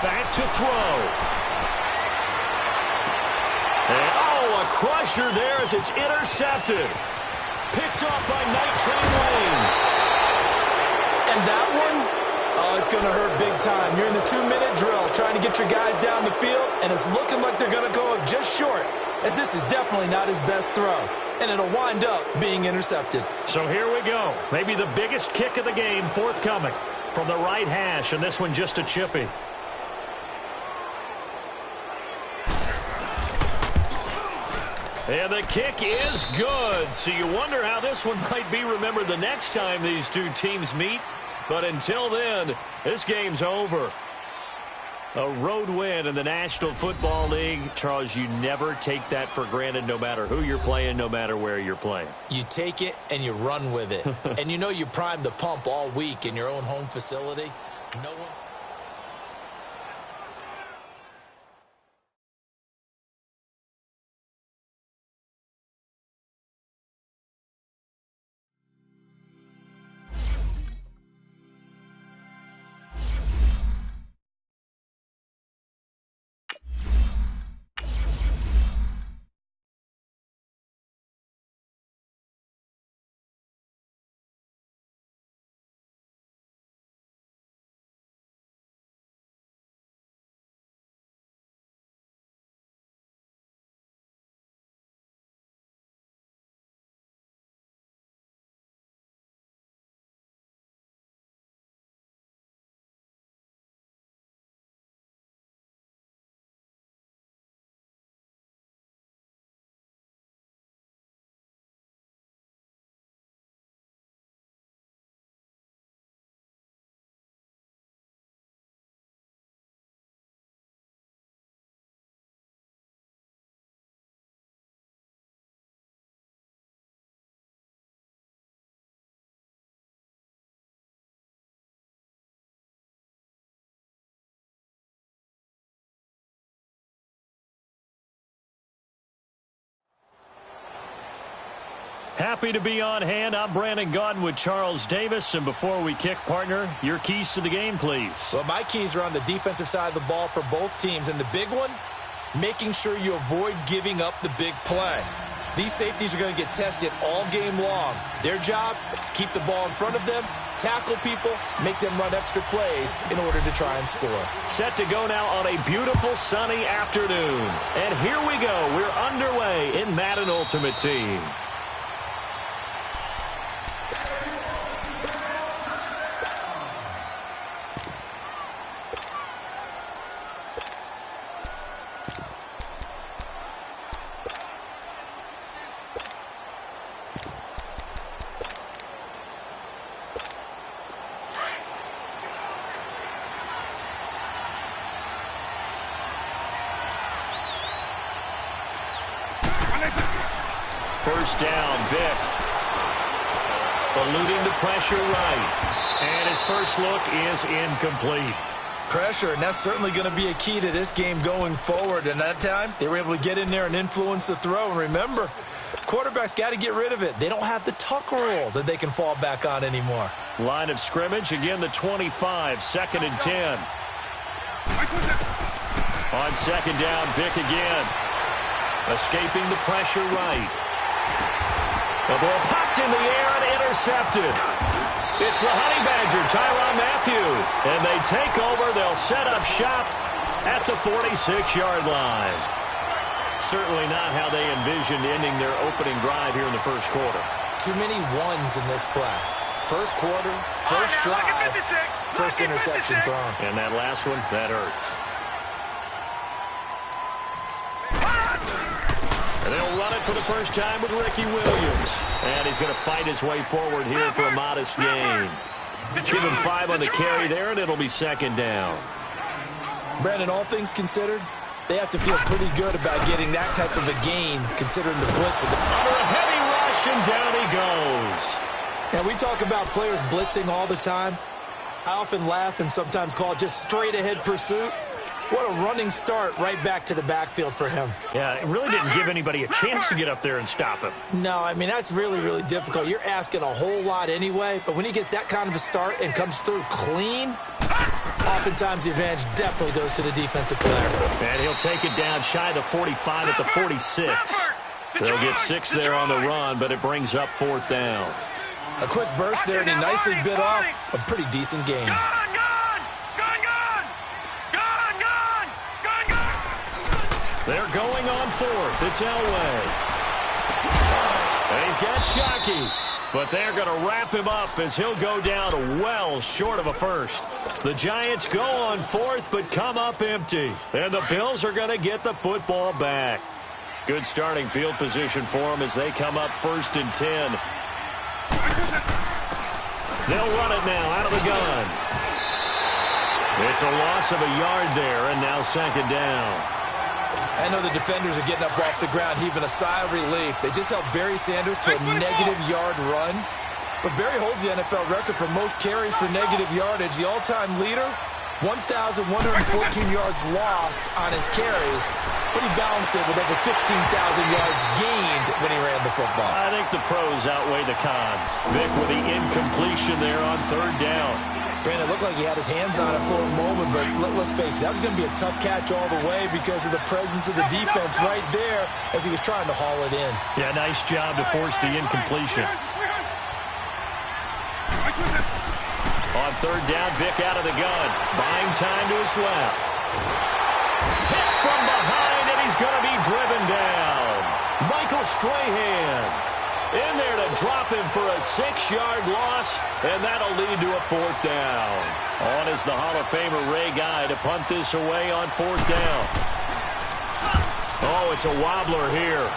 Back to throw. And, a crusher there as it's intercepted. Picked off by Night Train Lane. And that one, it's going to hurt big time. You're in the 2-minute drill trying to get your guys down the field, and it's looking like they're going to go up just short, as this is definitely not his best throw. And it'll wind up being intercepted. So here we go. Maybe the biggest kick of the game forthcoming from the right hash, and this one just a chippy. And the kick is good. So you wonder how this one might be remembered the next time these two teams meet. But until then, this game's over. A road win in the National Football League. Charles, you never take that for granted no matter who you're playing, no matter where you're playing. You take it and you run with it. And you know you primed the pump all week in your own home facility. No one... Happy to be on hand. I'm Brandon Gaudin with Charles Davis. And before we kick, partner, your keys to the game, please. Well, my keys are on the defensive side of the ball for both teams. And the big one, making sure you avoid giving up the big play. These safeties are going to get tested all game long. Their job, keep the ball in front of them, tackle people, make them run extra plays in order to try and score. Set to go now on a beautiful sunny afternoon. And here we go. We're underway in Madden Ultimate Team. First down, Vic. Eluding the pressure right. And his first look is incomplete. Pressure, and that's certainly going to be a key to this game going forward. And that time, they were able to get in there and influence the throw. And remember, quarterbacks got to get rid of it. They don't have the tuck rule that they can fall back on anymore. Line of scrimmage, again the 25, second and 10. On second down, Vic again. Escaping the pressure right. The ball popped in the air and intercepted. It's the Honey Badger, Tyrann Mathieu. And they take over. They'll set up shop at the 46-yard line. Certainly not how they envisioned ending their opening drive here in the first quarter. Too many ones in this play. First quarter, first drive, first interception thrown. And that last one, that hurts. And they'll run it for the first time with Ricky Williams. And he's going to fight his way forward here for a modest gain. Give him 5 on the carry there, and it'll be second down. Brandon, all things considered, they have to feel pretty good about getting that type of a gain, considering the blitz. Under a heavy rush, and down he goes. Now, we talk about players blitzing all the time. I often laugh and sometimes call it just straight-ahead pursuit. What a running start right back to the backfield for him. Yeah, it really didn't give anybody a chance to get up there and stop him. No, I mean, that's really, really difficult. You're asking a whole lot anyway, but when he gets that kind of a start and comes through clean, oftentimes the advantage definitely goes to the defensive player. And he'll take it down shy of the 45 at the 46. They'll get 6 there on the run, but it brings up fourth down. A quick burst there, and he nicely bit off a pretty decent gain. They're going on fourth. It's Elway. And he's got Shockey. But they're going to wrap him up as he'll go down well short of a first. The Giants go on fourth but come up empty. And the Bills are going to get the football back. Good starting field position for them as they come up first and 10. They'll run it now out of the gun. It's a loss of a yard there, and now second down. I know the defenders are getting up off the ground, heaving a sigh of relief. They just held Barry Sanders to a negative yard run. But Barry holds the NFL record for most carries for negative yardage. The all-time leader, 1,114 yards lost on his carries, but he balanced it with over 15,000 yards gained when he ran the football. I think the pros outweigh the cons. Vic with the incompletion there on third down. Brandon, it looked like he had his hands on it for a moment, but let's face it, that was going to be a tough catch all the way because of the presence of the defense right there as he was trying to haul it in. Yeah, nice job to force the incompletion. On third down, Vic out of the gun. Buying time to his left. Hit from behind, and he's going to be driven down. Michael Strahan in there to drop him for a 6-yard loss, and that'll lead to a fourth down. On is the Hall of Famer Ray Guy to punt this away on fourth down. Oh, it's a wobbler here.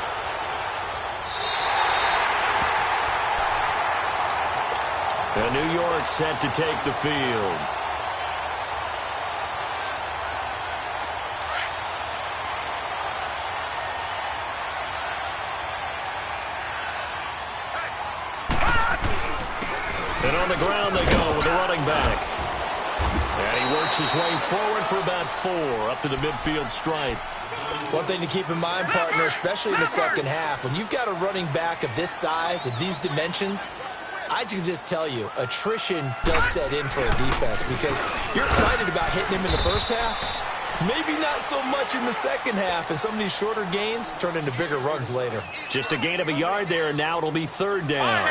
And New York set to take the field. And on the ground they go with the running back. And he works his way forward for about 4 up to the midfield stripe. One thing to keep in mind, partner, especially in the second half, when you've got a running back of this size, of these dimensions, I can just tell you, attrition does set in for a defense because you're excited about hitting him in the first half. Maybe not so much in the second half, and some of these shorter gains turn into bigger runs later. Just a gain of a yard there, and now it'll be third down.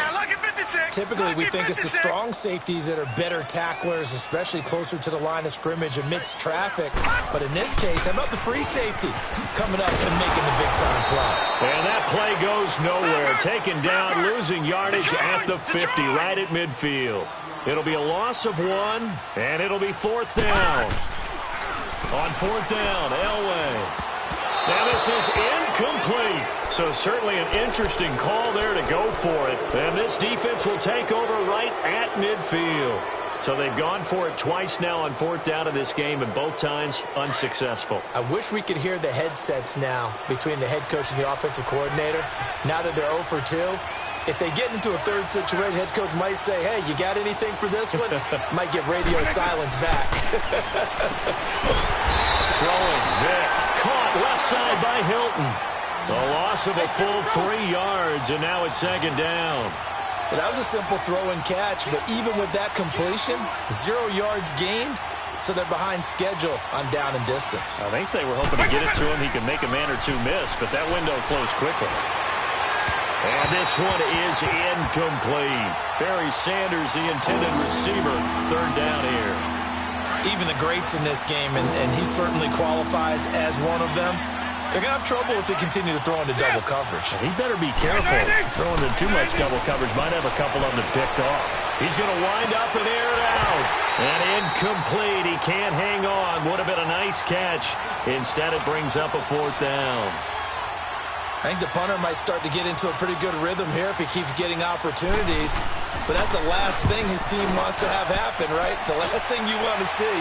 Typically, we think it's the strong safeties that are better tacklers, especially closer to the line of scrimmage amidst traffic. But in this case, how about the free safety coming up and making the big-time play? And that play goes nowhere. Taken down, losing yardage at the 50, right at midfield. It'll be a loss of 1, and it'll be fourth down. On fourth down, Elway. Now this is incomplete. So certainly an interesting call there to go for it. And this defense will take over right at midfield. So they've gone for it twice now on fourth down in this game, and both times unsuccessful. I wish we could hear the headsets now between the head coach and the offensive coordinator. Now that they're 0 for 2, if they get into a third situation, head coach might say, hey, you got anything for this one? Might get radio silence back. Throwing Vick. Caught left side by Hilton. A loss of a full 3 yards, and now it's second down. Well, that was a simple throw and catch, but even with that completion, 0 yards gained, so they're behind schedule on down and distance. I think they were hoping to get it to him. He could make a man or two miss, but that window closed quickly. And this one is incomplete. Barry Sanders, the intended receiver, third down here. Even the greats in this game, and he certainly qualifies as one of them, they're going to have trouble if they continue to throw into double coverage. He better be careful. Throwing into too much double coverage might have a couple of them picked off. He's going to wind up and air it out. And incomplete. He can't hang on. Would have been a nice catch. Instead, it brings up a fourth down. I think the punter might start to get into a pretty good rhythm here if he keeps getting opportunities. But that's the last thing his team wants to have happen, right? The last thing you want to see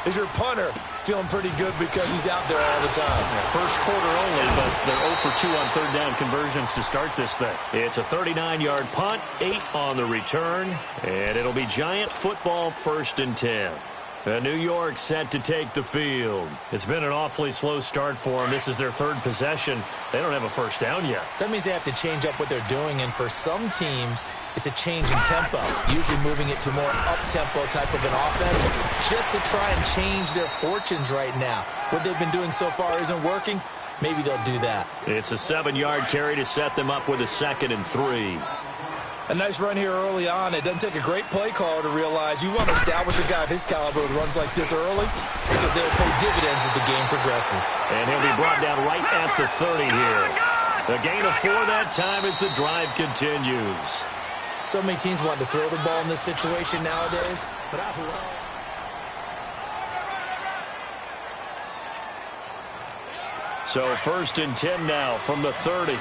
is your punter feeling pretty good because he's out there all the time. Yeah, first quarter only, but they're 0 for 2 on third down conversions to start this thing. It's a 39-yard punt, 8 on the return, and it'll be Giant football, 1st and 10. New York set to take the field. It's been an awfully slow start for them. This is their third possession. They don't have a first down yet. So that means they have to change up what they're doing, and for some teams, it's a change in tempo, usually moving it to more up-tempo type of an offense, just to try and change their fortunes right now. What they've been doing so far isn't working. Maybe they'll do that. It's a 7-yard carry to set them up with a 2nd and 3. A nice run here early on. It doesn't take a great play caller to realize you want to establish a guy of his caliber who runs like this early because they'll pay dividends as the game progresses. And he'll be brought down right at the 30 here. A gain of 4 that time as the drive continues. So many teams want to throw the ball in this situation nowadays, but I love... So 1st and 10 now from the 30.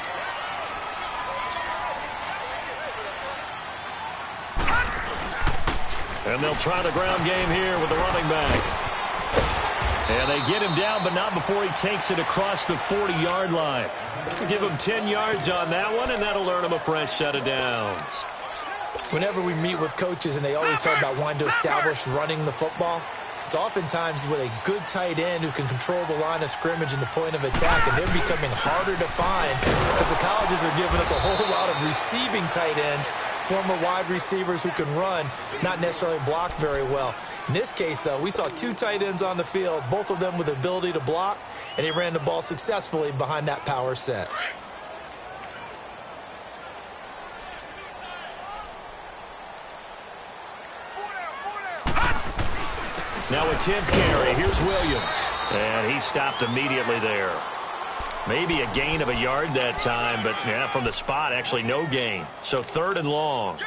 And they'll try the ground game here with the running back. And they get him down, but not before he takes it across the 40-yard line. Give him 10 yards on that one, and that'll earn him a fresh set of downs. Whenever we meet with coaches and they always talk about wanting to establish running the football, it's oftentimes with a good tight end who can control the line of scrimmage and the point of attack, and they're becoming harder to find because the colleges are giving us a whole lot of receiving tight ends, former wide receivers who can run, not necessarily block very well. In this case, though, we saw 2 tight ends on the field, both of them with the ability to block, and he ran the ball successfully behind that power set. Now a 10th carry. Here's Williams. And he stopped immediately there. Maybe a gain of a yard that time, but yeah, from the spot, actually no gain. So 3rd and long.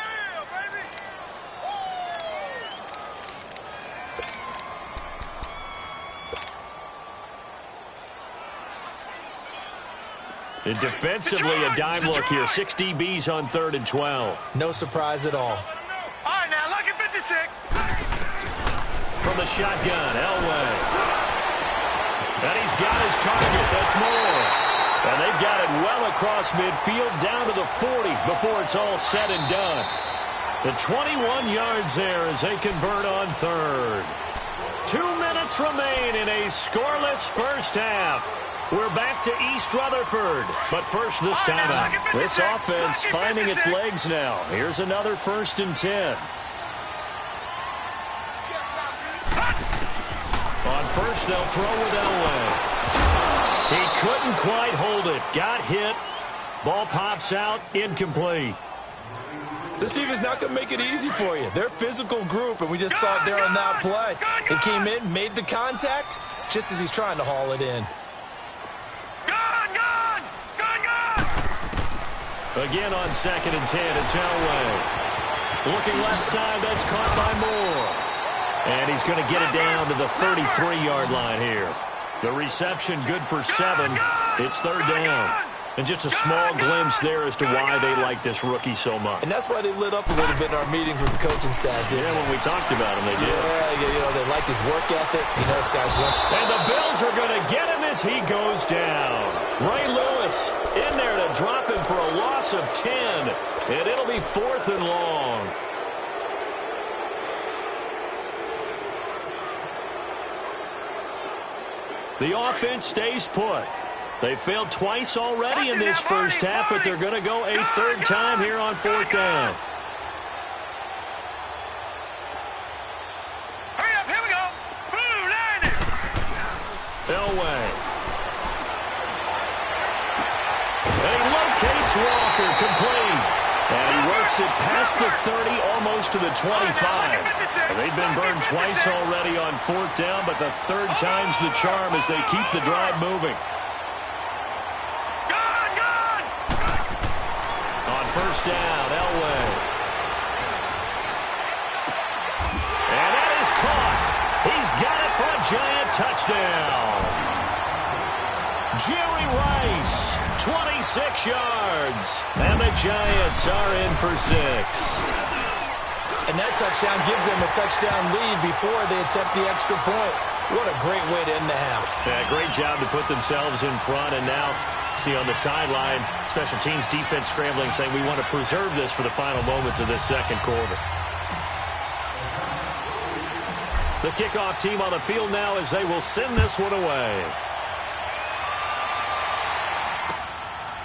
And defensively, a dime look here. 6 DBs on 3rd and 12. No surprise at all. All right, now, lucky 56. From the shotgun, Elway. And he's got his target. That's more. And they've got it well across midfield, down to the 40 before it's all said and done. The 21 yards there as they convert on 3rd. 2 minutes remain in a scoreless first half. We're back to East Rutherford. But first, this timeout. This offense finding its legs now. Here's another 1st and 10. On first, they'll throw with Elway. He couldn't quite hold it. Got hit. Ball pops out. Incomplete. This defense not going to make it easy for you. They're a physical group, and we just saw it there on that play. He came in, made the contact, just as he's trying to haul it in. Again on 2nd and 10, it's Elway. Looking left side, that's caught by Moore. And he's going to get it down to the 33-yard line here. The reception good for 7. It's 3rd down. And just a small glimpse there as to why they like this rookie so much. And that's why they lit up a little bit in our meetings with the coaching staff. Yeah, when we talked about him, they did. Yeah, they like his work ethic. You know, this guy's one. And the Bills are going to get him as he goes down. Ray Lewis in there to drop him for a loss of 10. And it'll be 4th and long. The offense stays put. They failed twice already in this first half, but they're going to go a 3rd time here on 4th down. Hurry up, here we go. Blue line. Elway. And he locates Walker, complete. And he works it past the 30, almost to the 25. They've been burned twice already on 4th down, but the 3rd time's the charm as they keep the drive moving. First down, Elway. And that is caught. He's got it for a Giant touchdown. Jerry Rice, 26 yards. And the Giants are in for 6. And that touchdown gives them a touchdown lead before they attempt the extra point. What a great way to end the half. Yeah, great job to put themselves in front, and now see on the sideline, special teams defense scrambling, saying we want to preserve this for the final moments of this second quarter. The kickoff team on the field now as they will send this one away.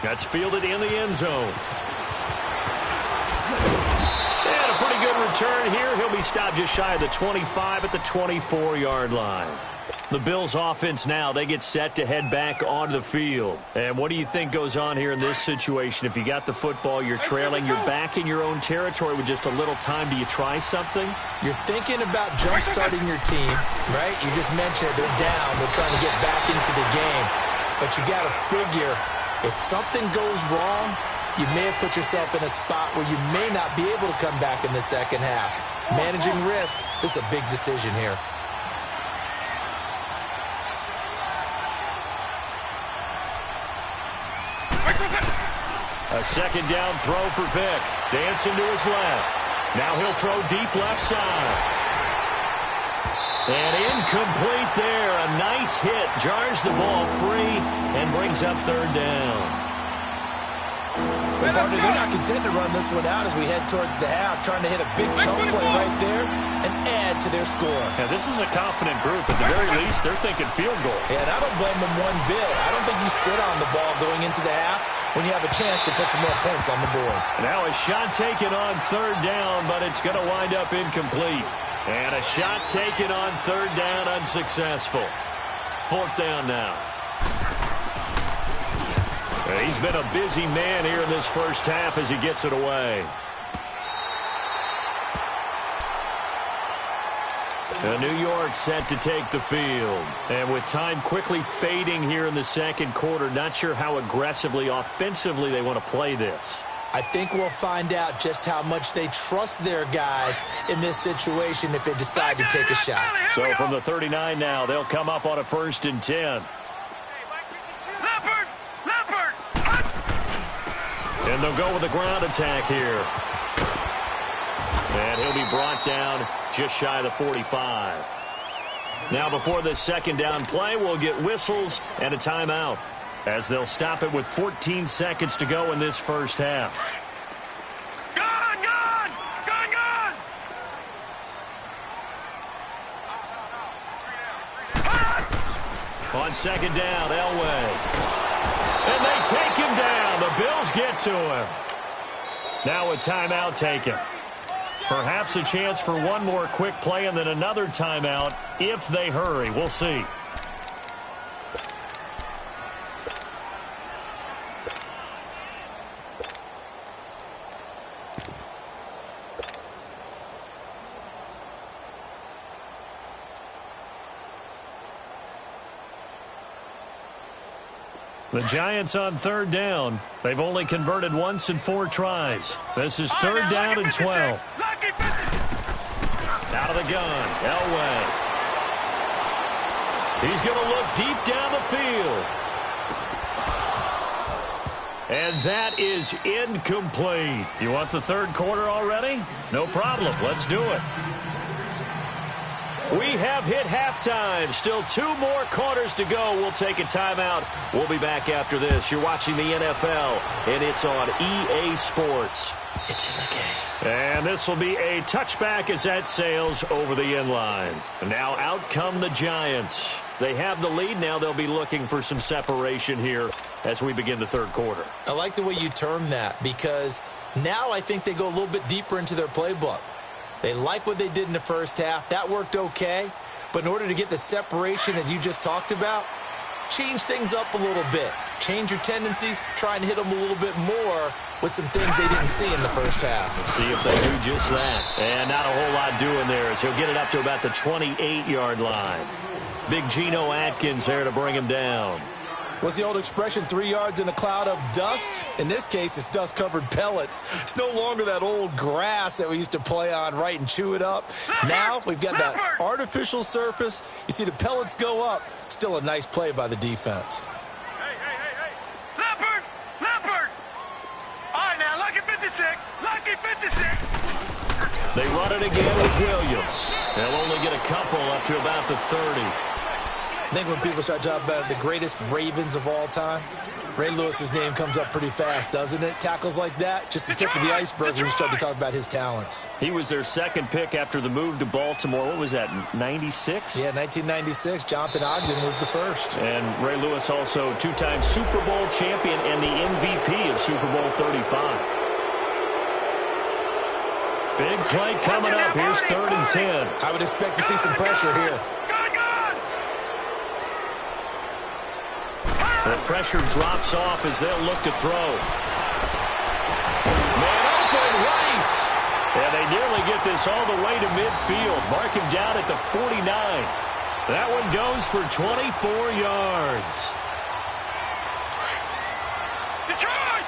That's fielded in the end zone. And a pretty good return here. He'll be stopped just shy of the 25 at the 24-yard line. The Bills offense now, they get set to head back onto the field. And what do you think goes on here in this situation? If you got the football, you're trailing, you're back in your own territory with just a little time. Do you try something? You're thinking about jump-starting your team, right? You just mentioned they're down. They're trying to get back into the game. But you got to figure, if something goes wrong, you may have put yourself in a spot where you may not be able to come back in the second half. Managing risk, this is a big decision here. A second down throw for Vick. Dancing to his left. Now he'll throw deep left side. And incomplete there. A nice hit. Jars the ball free and brings up 3rd down. Well, partner, they're not content to run this one out as we head towards the half, trying to hit a big chunk play right there and add to their score. Yeah, this is a confident group. At the very least, they're thinking field goal. Yeah, and I don't blame them one bit. I don't think you sit on the ball going into the half when you have a chance to put some more points on the board. Now a shot taken on 3rd down, but it's going to wind up incomplete. And a shot taken on 3rd down, unsuccessful. 4th down now. He's been a busy man here in this first half as he gets it away. New York set to take the field. And with time quickly fading here in the second quarter, not sure how aggressively, offensively they want to play this. I think we'll find out just how much they trust their guys in this situation if they decide to take a shot. So from the 39 now, they'll come up on a 1st and 10. And they'll go with the ground attack here. And he'll be brought down just shy of the 45. Now before this second down play, we'll get whistles and a timeout as they'll stop it with 14 seconds to go in this first half. On second down, Elway. And they take him down. The Bills get to him. Now a timeout taken. Perhaps a chance for one more quick play and then another timeout if they hurry. We'll see. The Giants on third down. They've only converted once in 4 tries. This is third down and 12. Out of the gun, Elway. He's going to look deep down the field. And that is incomplete. You want the third quarter already? No problem. Let's do it. We have hit halftime. Still 2 more quarters to go. We'll take a timeout. We'll be back after this. You're watching the NFL, and it's on EA Sports. It's in the game. And this will be a touchback as that sails over the inline. Now out come the Giants. They have the lead. Now they'll be looking for some separation here as we begin the third quarter. I like the way you term that because now I think they go a little bit deeper into their playbook. They like what they did in the first half. That worked okay. But in order to get the separation that you just talked about, change things up a little bit. Change your tendencies. Try and hit them a little bit more with some things they didn't see in the first half. Let's see if they do just that. And not a whole lot doing there as he'll get it up to about the 28-yard line. Big Geno Atkins there to bring him down. What's the old expression, 3 yards in a cloud of dust? In this case, it's dust-covered pellets. It's no longer that old grass that we used to play on, right, and chew it up. Now we've got that artificial surface. You see the pellets go up. Still a nice play by the defense. Hey. Leopard! All right, now, lucky 56. Lucky 56. They run it again with Williams. They'll only get a couple up to about the 30. I think when people start talking about the greatest Ravens of all time, Ray Lewis's name comes up pretty fast, doesn't it? Tackles like that, just the tip of the iceberg when you start to talk about his talents. He was their second pick after the move to Baltimore. What was that, 96? Yeah, 1996. Jonathan Ogden was the first. And Ray Lewis also 2-time Super Bowl champion and the MVP of Super Bowl 35. Big play coming up. Here's 3rd and 10. I would expect to see some pressure here. The pressure drops off as they'll look to throw. Man open, Rice. And they nearly get this all the way to midfield. Mark him down at the 49. That one goes for 24 yards. Detroit!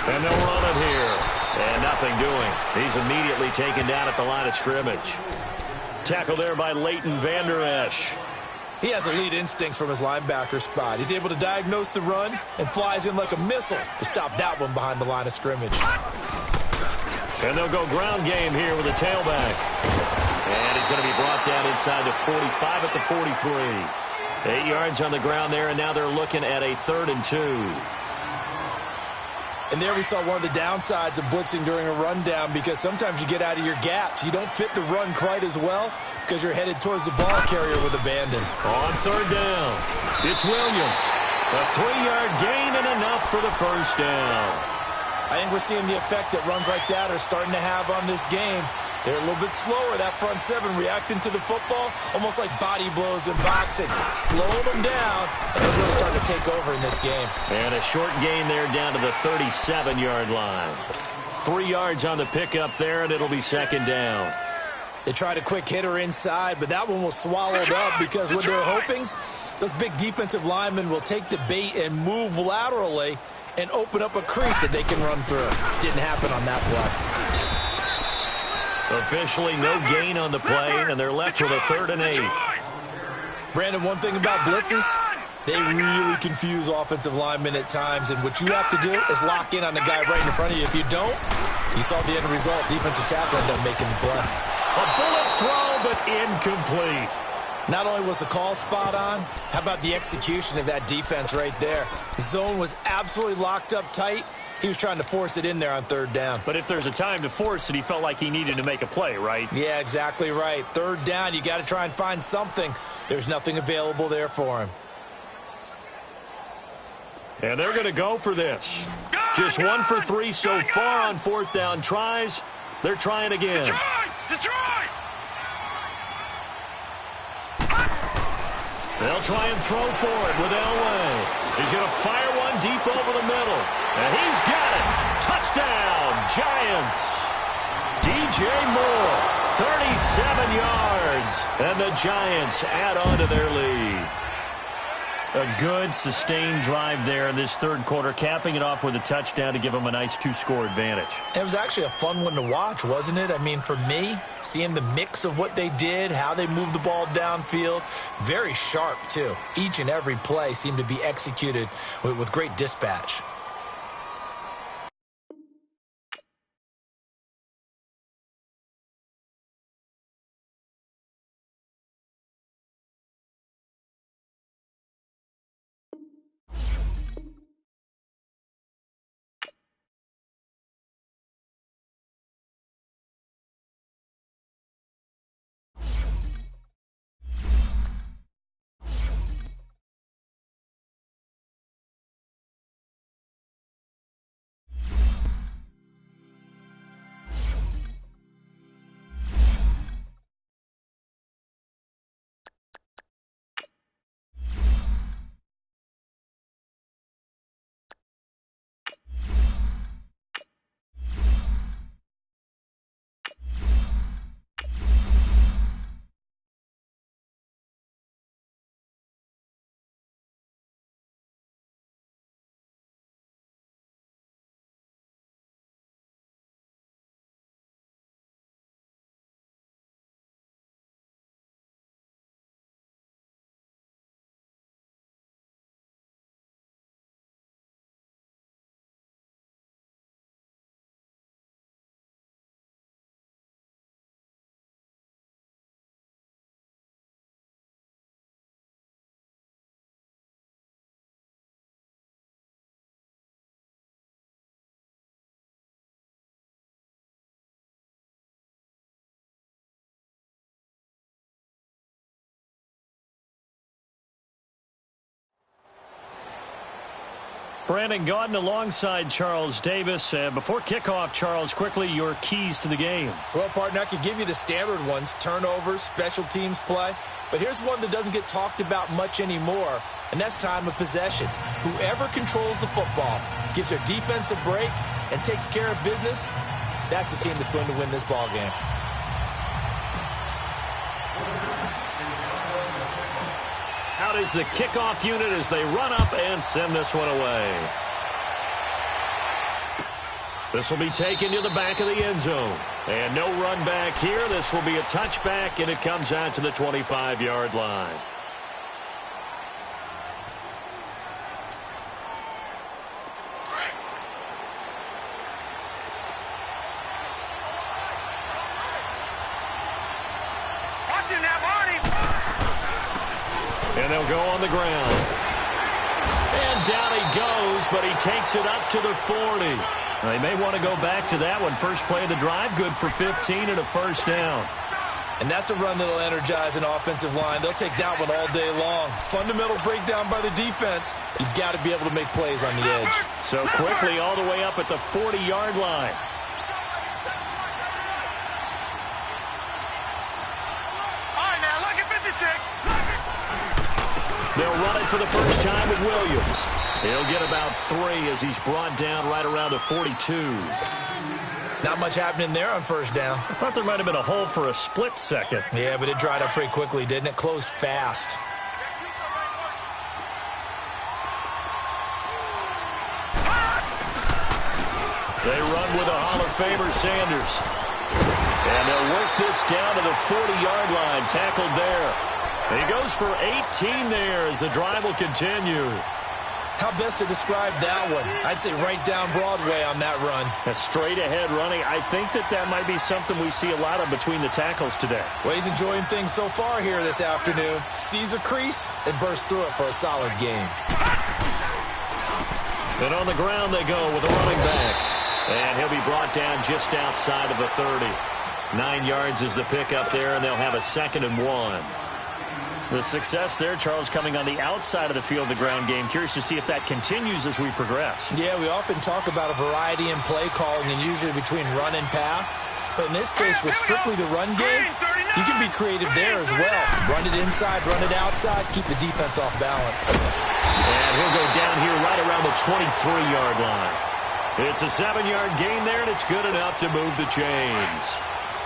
And they'll run it here. And nothing doing. He's immediately taken down at the line of scrimmage. Tackle there by Leighton Vander Esch. He has elite instincts from his linebacker spot. He's able to diagnose the run and flies in like a missile to stop that one behind the line of scrimmage. And they'll go ground game here with a tailback. And he's going to be brought down inside the 45 at the 43. 8 yards on the ground there, and now they're looking at a 3rd and 2. And there we saw one of the downsides of blitzing during a rundown because sometimes you get out of your gaps. You don't fit the run quite as well because you're headed towards the ball carrier with abandon. On 3rd down, it's Williams. A 3-yard gain and enough for the first down. I think we're seeing the effect that runs like that are starting to have on this game. They're a little bit slower, that front 7, reacting to the football, almost like body blows in boxing. Slowing them down, and they're really starting to take over in this game. And a short gain there down to the 37-yard line. 3 yards on the pickup there, and it'll be 2nd down. They tried a quick hitter inside, but that one was swallowed up because what they're hoping, those big defensive linemen will take the bait and move laterally and open up a crease that they can run through. Didn't happen on that play. Officially no gain on the play, and they're left with a 3rd and 8. Brandon, one thing about blitzes, they really confuse offensive linemen at times, and what you have to do is lock in on the guy right in front of you. If you don't, you saw the end result. Defensive tackle ended up making the play. A bullet throw, but incomplete. Not only was the call spot on, how about the execution of that defense right there? The zone was absolutely locked up tight, He was trying to force it in there on third down. But if there's a time to force it, he felt like he needed to make a play, right? Yeah, exactly right. Third down, you got to try and find something. There's nothing available there for him. And they're going to go for this. Just 1 for 3 so far on fourth down tries. They're trying again. Detroit! They'll try and throw for it with Elway. He's going to fire one deep over the middle. And he's got it. Touchdown, Giants. DJ Moore, 37 yards. And the Giants add on to their lead. A good, sustained drive there in this third quarter, capping it off with a touchdown to give them a nice 2-score advantage. It was actually a fun one to watch, wasn't it? I mean, for me, seeing the mix of what they did, how they moved the ball downfield, very sharp, too. Each and every play seemed to be executed with great dispatch. Brandon Gaudin alongside Charles Davis. Before kickoff, Charles, quickly your keys to the game. Well, partner, I could give you the standard ones, turnovers, special teams play. But here's one that doesn't get talked about much anymore, and that's time of possession. Whoever controls the football, gives their defense a break, and takes care of business, that's the team that's going to win this ball game. Out is the kickoff unit as they run up and send this one away. This will be taken to the back of the end zone. And no run back here. This will be a touchback, and it comes out to the 25-yard line. And they'll go on the ground. And down he goes, but he takes it up to the 40. Now, they may want to go back to that one. First play of the drive, good for 15 and a first down. And that's a run that will energize an offensive line. They'll take that one all day long. Fundamental breakdown by the defense. You've got to be able to make plays on the edge. So quickly all the way up at the 40-yard line. All right, now, look at 56. They'll run it for the first time with Williams. He'll get about 3 as he's brought down right around the 42. Not much happening there on first down. I thought there might have been a hole for a split second. Yeah, but it dried up pretty quickly, didn't it? Closed fast. They run with a Hall of Famer, Sanders. And they'll work this down to the 40-yard line. Tackled there. He goes for 18 there as the drive will continue. How best to describe that one? I'd say right down Broadway on that run. A straight-ahead running. I think that might be something we see a lot of between the tackles today. Well, he's enjoying things so far here this afternoon. Sees a crease and bursts through it for a solid game. And on the ground they go with a running back. And he'll be brought down just outside of the 30. 9 yards is the pickup there, and they'll have a 2nd and 1. The success there, Charles, coming on the outside of the field, the ground game. Curious to see if that continues as we progress. Yeah, we often talk about a variety in play calling and usually between run and pass. But in this case, with strictly the run game, you can be creative there as well. Run it inside, run it outside, keep the defense off balance. And he'll go down here right around the 23-yard line. It's a 7-yard gain there, and it's good enough to move the chains.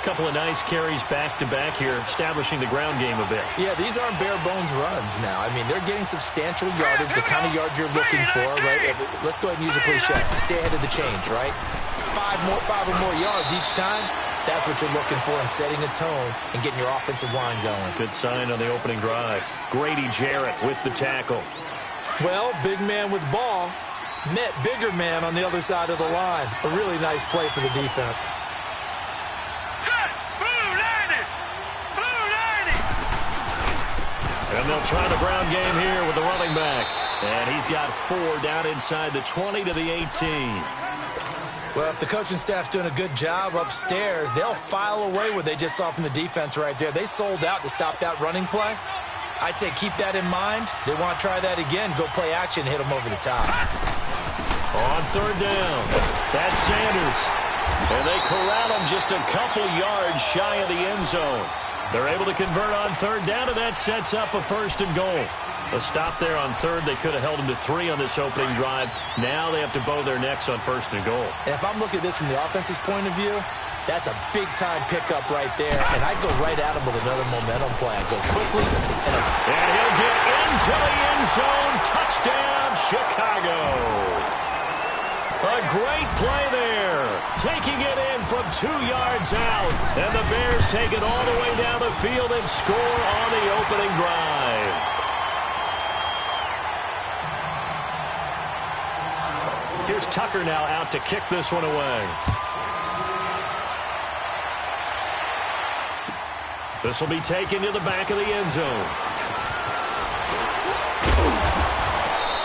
Couple of nice carries back-to-back here, establishing the ground game a bit. Yeah, these aren't bare-bones runs now. I mean, they're getting substantial yardage, the kind of yards you're looking for, right? Let's go ahead and use a cliche. Stay ahead of the change, right? Five or more yards each time. That's what you're looking for in setting a tone and getting your offensive line going. Good sign on the opening drive. Grady Jarrett with the tackle. Well, big man with ball met bigger man on the other side of the line. A really nice play for the defense. And they'll try the ground game here with the running back. And he's got 4 down inside the 20 to the 18. Well, if the coaching staff's doing a good job upstairs, they'll file away what they just saw from the defense right there. They sold out to stop that running play. I'd say keep that in mind. They want to try that again. Go play action, hit them over the top. On 3rd down, that's Sanders. And they corral him just a couple yards shy of the end zone. They're able to convert on 3rd down, and that sets up a 1st and goal. A stop there on 3rd. They could have held him to 3 on this opening drive. Now they have to bow their necks on 1st and goal. And if I'm looking at this from the offense's point of view, that's a big-time pickup right there. And I'd go right at him with another momentum play. I'd go quickly. And he'll get into the end zone. Touchdown, Chicago. A great play there. Taking it in from 2 yards out. And the Bears take it all the way down the field and score on the opening drive. Here's Tucker now out to kick this one away. This will be taken to the back of the end zone.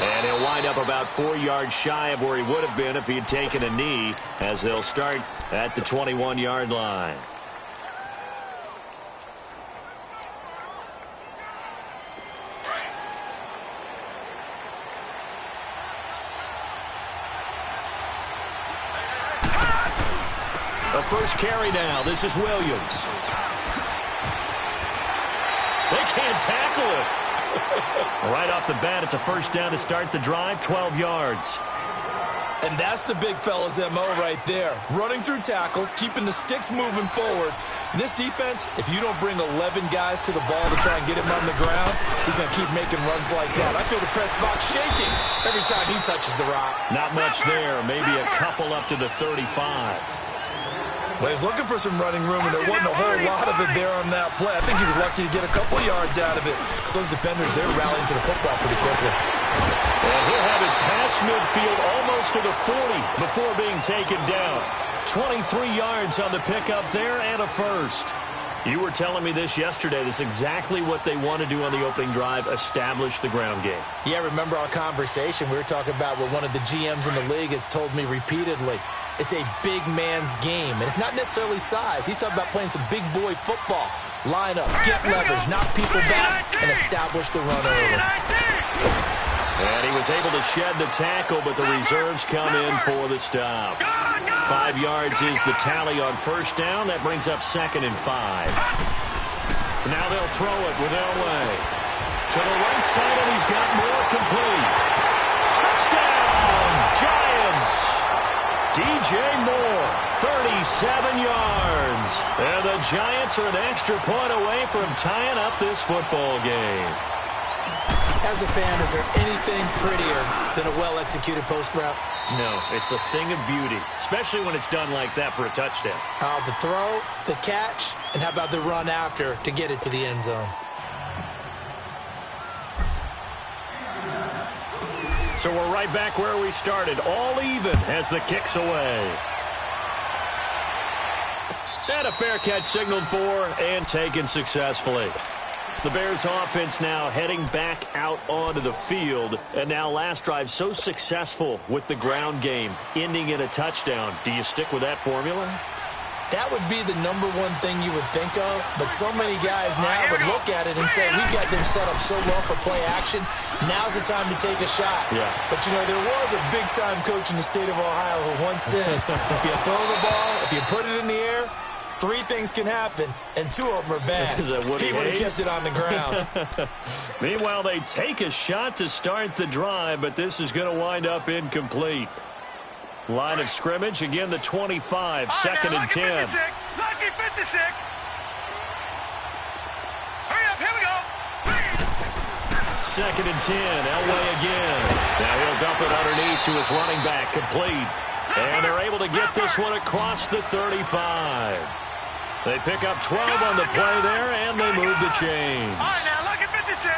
And he'll wind up about 4 yards shy of where he would have been if he had taken a knee, as they'll start at the 21-yard line. The first carry now. This is Williams. They can't tackle it. Right off the bat, it's a 1st down to start the drive, 12 yards. And that's the big fella's MO right there. Running through tackles, keeping the sticks moving forward. This defense, if you don't bring 11 guys to the ball to try and get him on the ground, he's going to keep making runs like that. I feel the press box shaking every time he touches the rock. Not much there. Maybe a couple up to the 35. Well, he was looking for some running room, and there wasn't a whole lot of it there on that play. I think he was lucky to get a couple yards out of it. Because those defenders, they're rallying to the football pretty quickly. And he'll have it past midfield almost to the 40 before being taken down. 23 yards on the pickup there and a 1st. You were telling me this yesterday. This is exactly what they want to do on the opening drive, establish the ground game. Yeah, remember our conversation? We were talking about what one of the GMs in the league has told me repeatedly. It's a big man's game, and it's not necessarily size. He's talking about playing some big boy football. Line up, get leverage, knock people back, and establish the run early. And he was able to shed the tackle, but the reserves come in for the stop. 5 yards is the tally on 1st down. That brings up 2nd and 5. Now they'll throw it with Elway. To the right side, and he's got more complete. Touchdown, Giants! DJ Moore, 37 yards. And the Giants are an extra point away from tying up this football game. As a fan, is there anything prettier than a well-executed post route? No, it's a thing of beauty, especially when it's done like that for a touchdown. The throw, the catch, and how about the run after to get it to the end zone? So we're right back where we started, all even as the kick's away. And a fair catch signaled for and taken successfully. The Bears offense now heading back out onto the field. And now last drive so successful with the ground game, ending in a touchdown. Do you stick with that formula? That would be the number one thing you would think of, but so many guys now would look at it and say, we've got them set up so well for play action, now's the time to take a shot. Yeah. But, you know, there was a big-time coach in the state of Ohio who once said, if you throw the ball, if you put it in the air, 3 things can happen, and 2 of them are bad. Is that Woody He would have Hayes? kept it on the ground. Meanwhile, they take a shot to start the drive, but this is going to wind up incomplete. Line of scrimmage, again the 25, second and 10. Lucky 56. Hurry up, here we go. Second and 10, Elway again. Now he'll dump it underneath to his running back, complete. And they're able to get this one across the 35. They pick up 12 on the play there, and they move the chains. All right, now, lucky 56.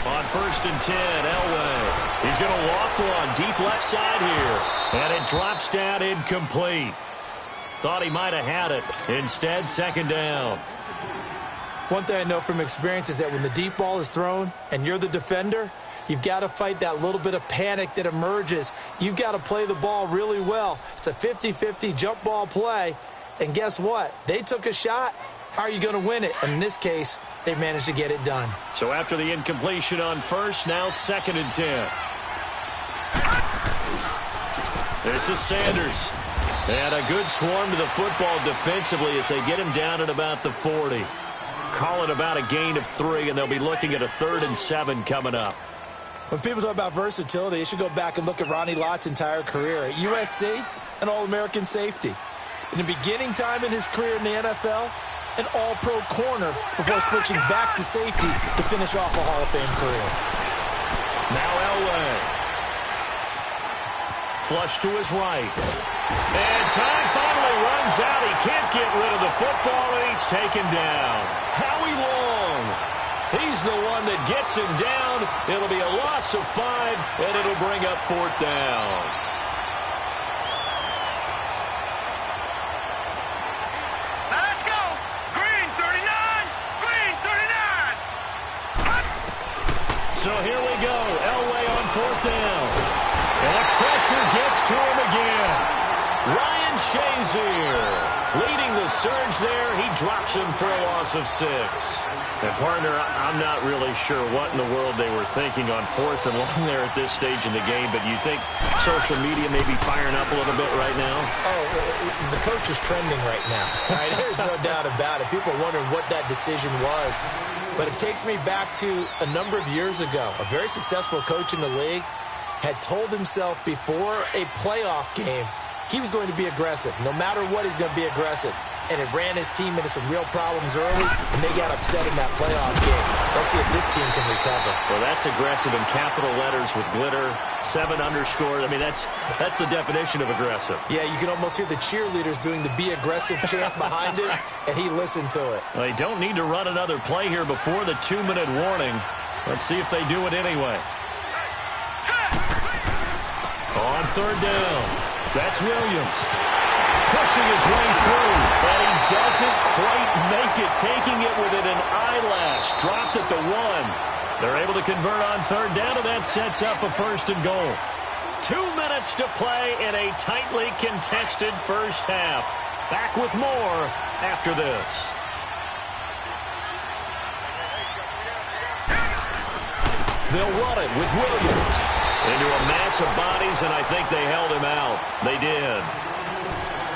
On first and 10, Elway. He's going to loft one deep left side here. And it drops down incomplete. Thought he might have had it. Instead, second down. One thing I know from experience is that when the deep ball is thrown and you're the defender, you've got to fight that little bit of panic that emerges. You've got to play the ball really well. It's a 50-50 jump ball play. And guess what? They took a shot. How are you going to win it? And in this case, they managed to get it done. So after the incompletion on first, now second and 10. This is Sanders. And a good swarm to the football defensively as they get him down at about the 40. Call it about a gain of 3, and they'll be looking at a 3rd and 7 coming up. When people talk about versatility, they should go back and look at Ronnie Lott's entire career. At USC, an All-American safety. In the beginning time in his career in the NFL, an all-pro corner before switching back to safety to finish off a Hall of Fame career. Now Elway. Flush to his right. And time finally runs out. He can't get rid of the football, and he's taken down. Howie Long. He's the one that gets him down. It'll be a loss of 5, and it'll bring up 4th down. So here we go. Elway on 4th down. And the pressure gets to him again. Ryan Shazier leading the surge there. He drops him for a loss of 6. And, partner, I'm not really sure what in the world they were thinking on 4th and long there at this stage in the game, but you think social media may be firing up a little bit right now? Oh, the coach is trending right now. Right? There's no doubt about it. People are wondering what that decision was. But it takes me back to a number of years ago. A very successful coach in the league had told himself before a playoff game he was going to be aggressive. No matter what, he's going to be aggressive. And it ran his team into some real problems early, and they got upset in that playoff game. Let's see if this team can recover. Well, that's aggressive in capital letters with glitter, 7 underscore. I mean, that's the definition of aggressive. Yeah, you can almost hear the cheerleaders doing the be aggressive chant behind it, and he listened to it. They don't need to run another play here before the 2-minute warning. Let's see if they do it anyway. On 3rd down, that's Williams. Pushing his way through, and he doesn't quite make it, taking it within an eyelash. Dropped at the 1. They're able to convert on 3rd down, and that sets up a 1st and goal. 2 minutes to play in a tightly contested first half. Back with more after this. They'll run it with Williams into a mass of bodies, and I think they held him out. They did.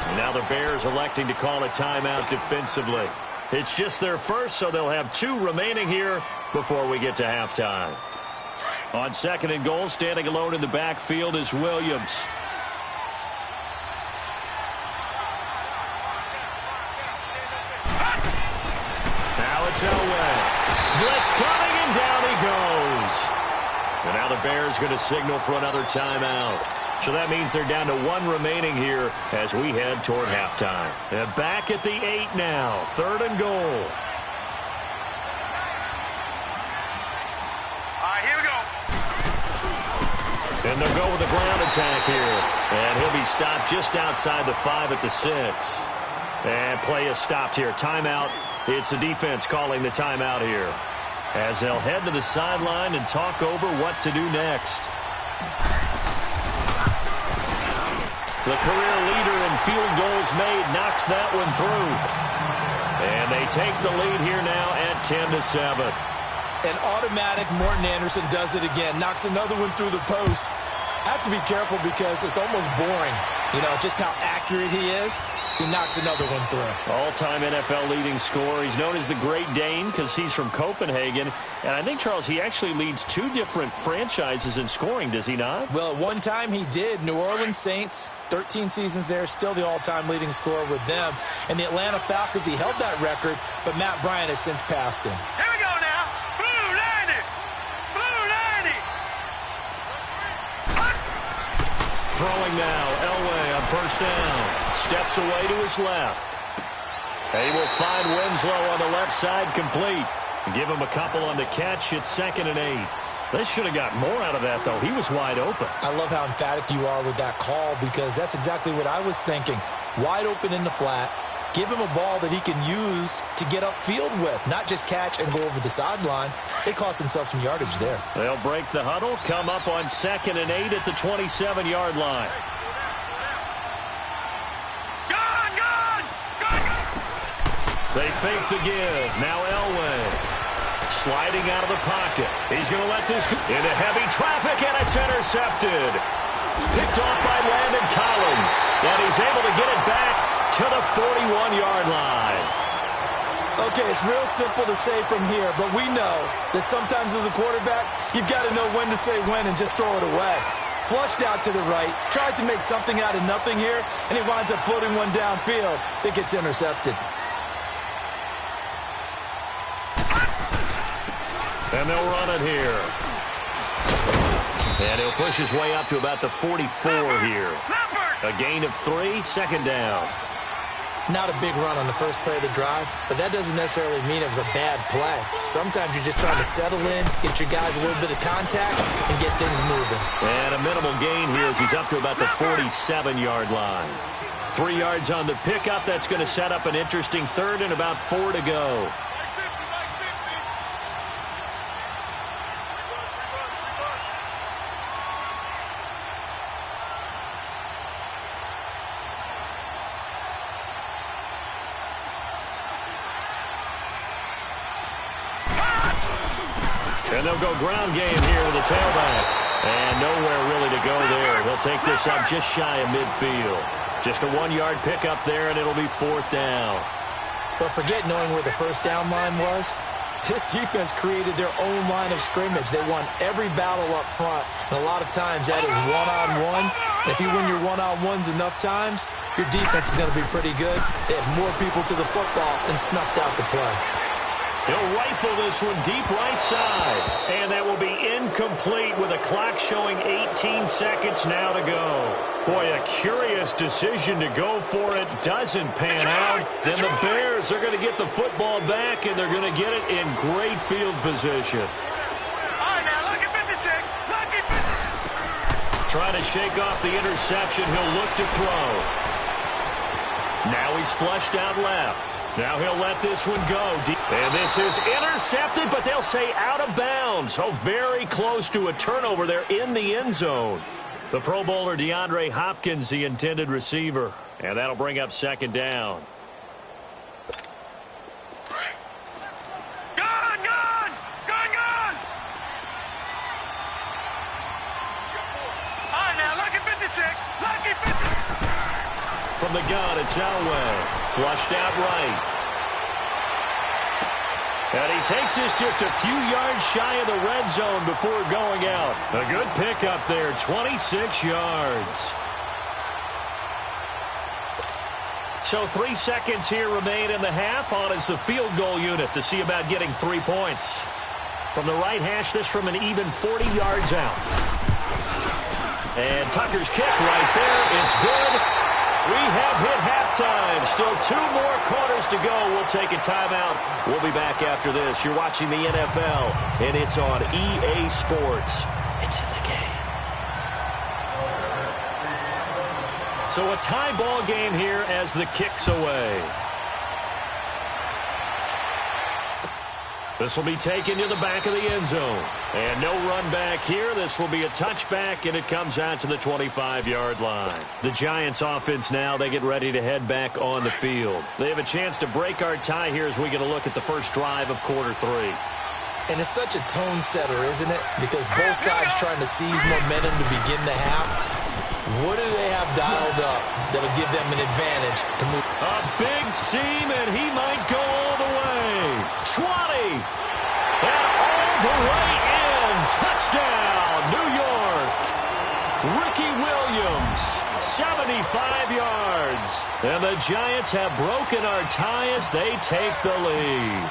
And now the Bears electing to call a timeout defensively. It's just their first, so they'll have 2 remaining here before we get to halftime. On 2nd and goal, standing alone in the backfield is Williams. Now it's Elway. Blitz coming, and down he goes. And now the Bears going to signal for another timeout. So that means they're down to 1 remaining here as we head toward halftime. And back at the 8 now. 3rd and goal. All right, here we go. And they'll go with the ground attack here. And he'll be stopped just outside the 5 at the 6. And play is stopped here. Timeout It's the defense calling the timeout here, as they'll head to the sideline and talk over what to do next. The career leader in field goals made knocks that one through. And they take the lead here now at 10-7. An automatic Morton Anderson does it again. Knocks another one through the post. I have to be careful because it's almost boring, just how accurate he is. So he knocks another one through. All-time NFL leading scorer. He's known as the Great Dane because he's from Copenhagen. And I think, Charles, he actually leads 2 different franchises in scoring, does he not? Well, at one time he did. New Orleans Saints, 13 seasons there, still the all-time leading scorer with them. And the Atlanta Falcons, he held that record, but Matt Bryant has since passed him. Here we go now. Blue 90. Blue 90. Throwing now, Elway on first down. Steps away to his left. They will find Winslow on the left side complete. Give him a couple on the catch. It's 2nd and 8. They should have got more out of that, though. He was wide open. I love how emphatic you are with that call because that's exactly what I was thinking. Wide open in the flat. Give him a ball that he can use to get upfield with, not just catch and go over the sideline. They cost themselves some yardage there. They'll break the huddle, come up on 2nd and 8 at the 27-yard line. They fake the give. Now Elway. Sliding out of the pocket. He's going to let this into heavy traffic, and it's intercepted. Picked off by Landon Collins. And he's able to get it back to the 41-yard line. Okay, it's real simple to say from here, but we know that sometimes as a quarterback, you've got to know when to say when and just throw it away. Flushed out to the right, tries to make something out of nothing here, and he winds up floating one downfield that gets intercepted. And they'll run it here. And he'll push his way up to about the 44 here. A gain of 3, 2nd down. Not a big run on the first play of the drive, but that doesn't necessarily mean it was a bad play. Sometimes you're just trying to settle in, get your guys a little bit of contact, and get things moving. And a minimal gain here as he's up to about the 47-yard line. 3 yards on the pickup. That's going to set up an interesting 3rd and about 4 to go. And they'll go ground game here with the tailback. And nowhere really to go there. He'll take this up just shy of midfield. Just a 1-yard pickup there, and it'll be 4th down. But forget knowing where the first down line was. This defense created their own line of scrimmage. They won every battle up front. And a lot of times that is one-on-one. If you win your one-on-ones enough times, your defense is going to be pretty good. They had more people to the football and snuffed out the play. He'll rifle this one deep right side. And that will be incomplete with a clock showing 18 seconds now to go. Boy, a curious decision to go for it. Doesn't pan out. Then the Bears are going to get the football back, and they're going to get it in great field position. All right, now, lucky 56. Lucky 56. Trying to shake off the interception. He'll look to throw. Now he's flushed out left. Now he'll let this one go. And this is intercepted, but they'll say out of bounds. Oh, very close to a turnover there in the end zone. The Pro Bowler DeAndre Hopkins, the intended receiver. And that'll bring up 2nd down. Gone, gone, gone, gone. All right, now, lucky 56. Lucky 56. From the gun, it's Elway. Flushed out right. And he takes this just a few yards shy of the red zone before going out. A good pickup there, 26 yards. So 3 seconds here remain in the half. On is the field goal unit to see about getting 3 points. From the right hash, this from an even 40 yards out. And Tucker's kick right there. It's good. We have hit halftime. Still 2 more quarters to go. We'll take a timeout. We'll be back after this. You're watching the NFL, and it's on EA Sports. It's in the game. So a tie ball game here as the kick's away. This will be taken to the back of the end zone. And no run back here. This will be a touchback, and it comes out to the 25-yard line. The Giants offense now, they get ready to head back on the field. They have a chance to break our tie here as we get a look at the first drive of quarter 3. And it's such a tone setter, isn't it? Because both sides trying to seize momentum to begin the half. What do they have dialed up that'll give them an advantage to move? A big seam, and he might go all the way. 20. And all the way in. Touchdown, New York. Ricky Williams, 75 yards. And the Giants have broken our tie as they take the lead.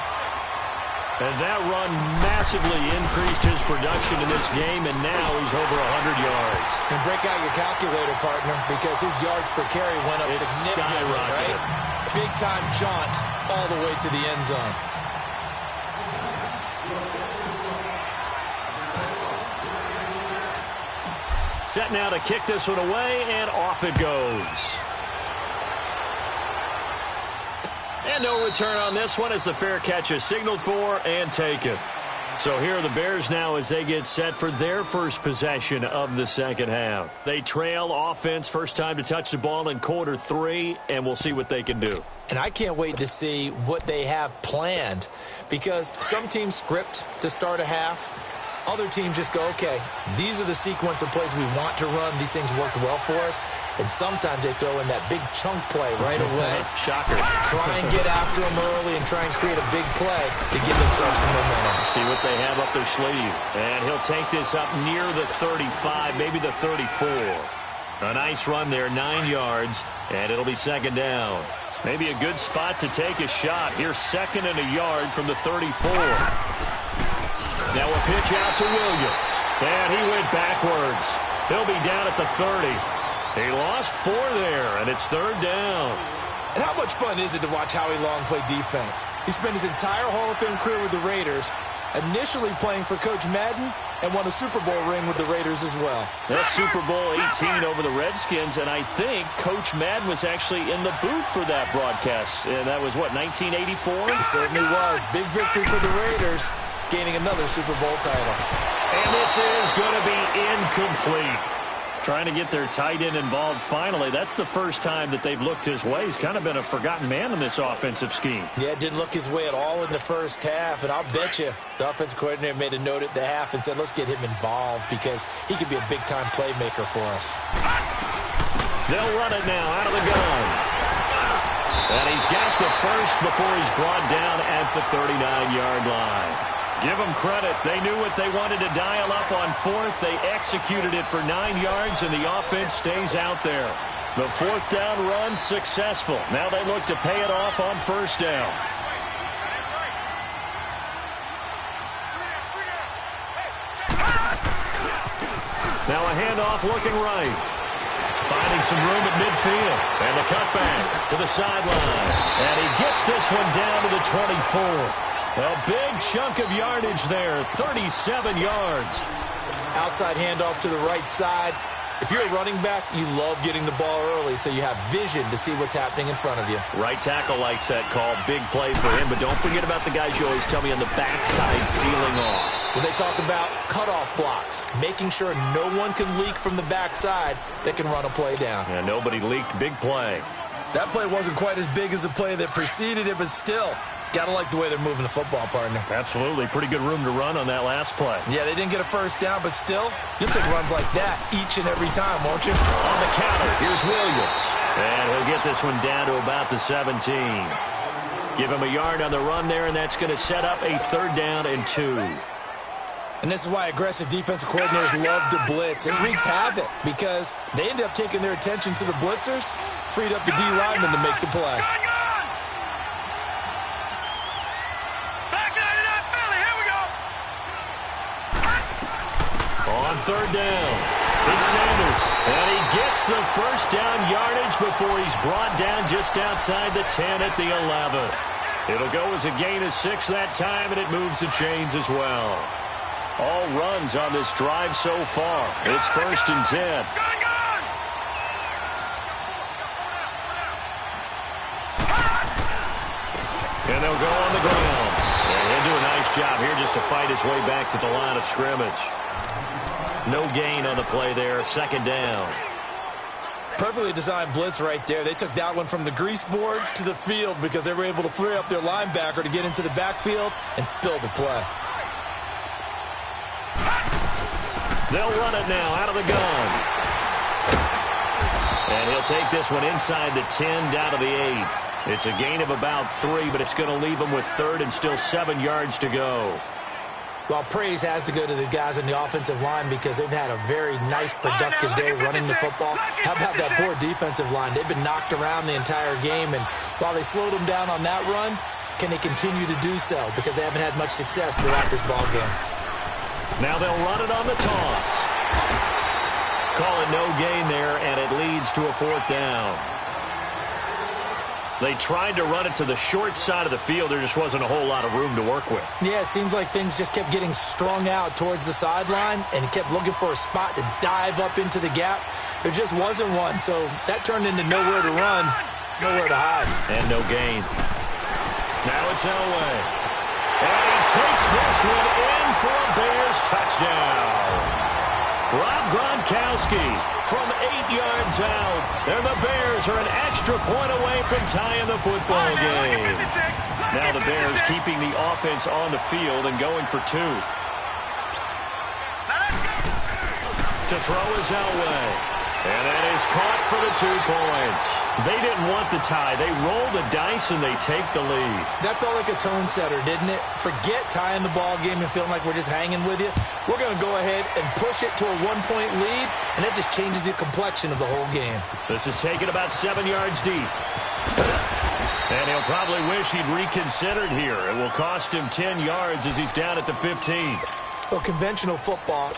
And that run massively increased his production in this game, and now he's over 100 yards. And break out your calculator, partner, because his yards per carry went up significantly, right? Big-time jaunt all the way to the end zone. Set now to kick this one away, and off it goes. And no return on this one as the fair catch is signaled for and taken. So here are the Bears now as they get set for their first possession of the second half. They trail offense, first time to touch the ball in quarter 3, and we'll see what they can do. And I can't wait to see what they have planned, because some teams script to start a half. Other teams just go, okay, these are the sequence of plays we want to run. These things worked well for us. And sometimes they throw in that big chunk play right away. Shocker. Try and get after them early and try and create a big play to give themselves some momentum. See what they have up their sleeve. And he'll take this up near the 35, maybe the 34. A nice run there, 9 yards, and it'll be second down. Maybe a good spot to take a shot. Here's second and a yard from the 34. Now a pitch out to Williams. And he went backwards. He'll be down at the 30. He lost 4 there, and it's third down. And how much fun is it to watch Howie Long play defense? He spent his entire Hall of Fame career with the Raiders, initially playing for Coach Madden, and won a Super Bowl ring with the Raiders as well. That's Super Bowl 18 over the Redskins, and I think Coach Madden was actually in the booth for that broadcast. And that was, what, 1984? He certainly was. Big victory for the Raiders, gaining another Super Bowl title. And this is going to be incomplete. Trying to get their tight end involved finally. That's the first time that they've looked his way. He's kind of been a forgotten man in this offensive scheme. Yeah, didn't look his way at all in the first half. And I'll bet you the offensive coordinator made a note at the half and said, let's get him involved because he could be a big-time playmaker for us. They'll run it now out of the gun. And he's got the first before he's brought down at the 39-yard line. Give them credit. They knew what they wanted to dial up on fourth. They executed it for 9 yards, and the offense stays out there. The fourth down run successful. Now they look to pay it off on first down. Now a handoff looking right. Finding some room at midfield. And the cutback to the sideline. And he gets this one down to the 24. A big chunk of yardage there, 37 yards. Outside handoff to the right side. If you're a running back, you love getting the ball early so you have vision to see what's happening in front of you. Right tackle likes that call. Big play for him. But don't forget about the guys you always tell me on the backside sealing off. When they talk about cutoff blocks, making sure no one can leak from the backside that can run a play down. Yeah, nobody leaked. Big play. That play wasn't quite as big as the play that preceded it, but still, got to like the way they're moving the football, partner. Absolutely. Pretty good room to run on that last play. Yeah, they didn't get a first down, but still, you'll take runs like that each and every time, won't you? On the counter, here's Williams. And he'll get this one down to about the 17. Give him a yard on the run there, and that's going to set up a third down and 2. And this is why aggressive defensive coordinators love to blitz. It wreaks havoc because they end up taking their attention to the blitzers, freed up the D lineman to make the play. On third down, it's Sanders. And he gets the first down yardage before he's brought down just outside the 10 at the 11. It'll go as a gain of 6 that time, and it moves the chains as well. All runs on this drive so far. It's first and 10. And they'll go on the ground. And he'll do a nice Nice job here just to fight his way back to the line of scrimmage. No gain on the play there. Second down. Perfectly designed blitz right there. They took that one from the grease board to the field because they were able to free up their linebacker to get into the backfield and spill the play. They'll run it now out of the gun. And he'll take this one inside the 10 down to the 8. It's a gain of about 3, but it's going to leave them with third and still 7 yards to go. Well, praise has to go to the guys on the offensive line because they've had a very nice, productive day running the football. How about that poor defensive line? They've been knocked around the entire game, and while they slowed them down on that run, can they continue to do so? Because they haven't had much success throughout this ball game. Now they'll run it on the toss. Call it no gain there, and it leads to a 4th down. They tried to run it to the short side of the field. There just wasn't a whole lot of room to work with. Yeah, it seems like things just kept getting strung out towards the sideline, and he kept looking for a spot to dive up into the gap. There just wasn't one, so that turned into nowhere to run, nowhere to hide. And no gain. Now it's Elway. And he takes this one in for a Bears touchdown. Rob Gronkowski from 8 yards out. And the Bears are an extra point away from tying the football game. Now the Bears keeping the offense on the field and going for 2. To throw is Elway. And that is caught for the 2 points. They didn't want the tie. They roll the dice and they take the lead. That felt like a tone setter, didn't it? Forget tying the ball game and feeling like we're just hanging with you. We're going to go ahead and push it to a 1-point lead, and that just changes the complexion of the whole game. This is taken about 7 yards deep. And he'll probably wish he'd reconsidered here. It will cost him 10 yards as he's down at the 15. Well, conventional football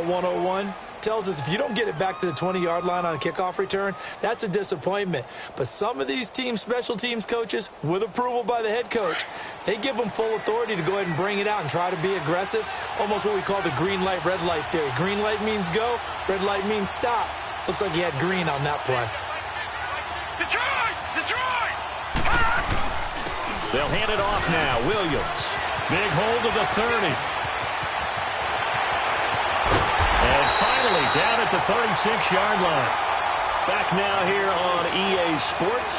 101, tells us if you don't get it back to the 20-yard line on a kickoff return, that's a disappointment. But some of these special teams coaches, with approval by the head coach, they give them full authority to go ahead and bring it out and try to be aggressive. Almost what we call the green light, red light theory. Green light means go, red light means stop. Looks like he had green on that play. Detroit! They'll hand it off now. Williams. Big hold of the 30. And finally, down at the 36-yard line. Back now here on EA Sports.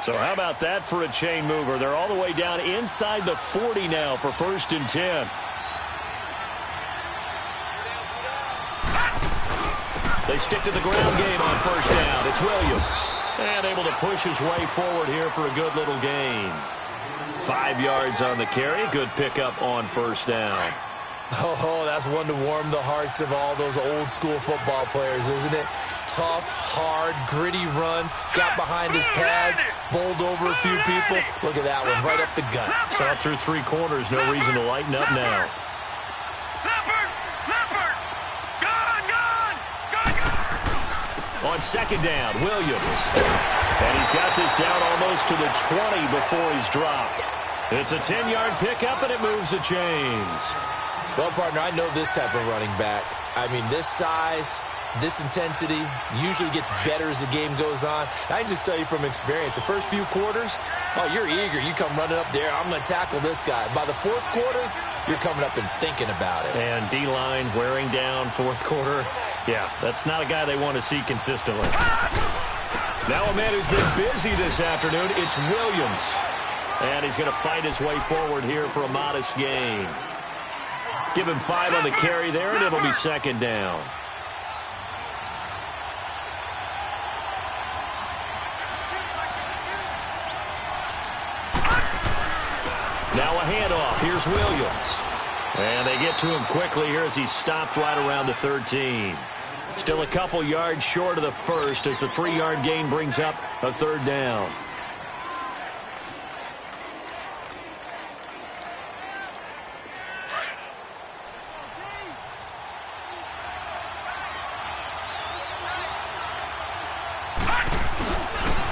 So how about that for a chain mover? They're all the way down inside the 40 now for 1st and 10. They stick to the ground game on 1st down. It's Williams. And able to push his way forward here for a good little gain. 5 yards on the carry. Good pickup on 1st down. Oh, that's one to warm the hearts of all those old school football players, isn't it? Tough, hard, gritty run. Got behind his pads, bowled over a few people. Look at that one, right up the gut. Saw through 3 quarters. No reason to lighten up now. On 2nd down, Williams. And he's got this down almost to the 20 before he's dropped. It's a 10-yard pickup, and it moves the chains. Well, partner, I know this type of running back. I mean, this size, this intensity usually gets better as the game goes on. I can just tell you from experience, the first few quarters, oh, you're eager. You come running up there, I'm going to tackle this guy. By the 4th quarter, you're coming up and thinking about it. And D-line wearing down 4th quarter. Yeah, that's not a guy they want to see consistently. Now a man who's been busy this afternoon, it's Williams. And he's going to fight his way forward here for a modest gain. Give him 5 on the carry there, and it'll be 2nd down. Now a handoff. Here's Williams. And they get to him quickly here as he's stopped right around the 13. Still a couple yards short of the 1st as the 3-yard gain brings up a 3rd down.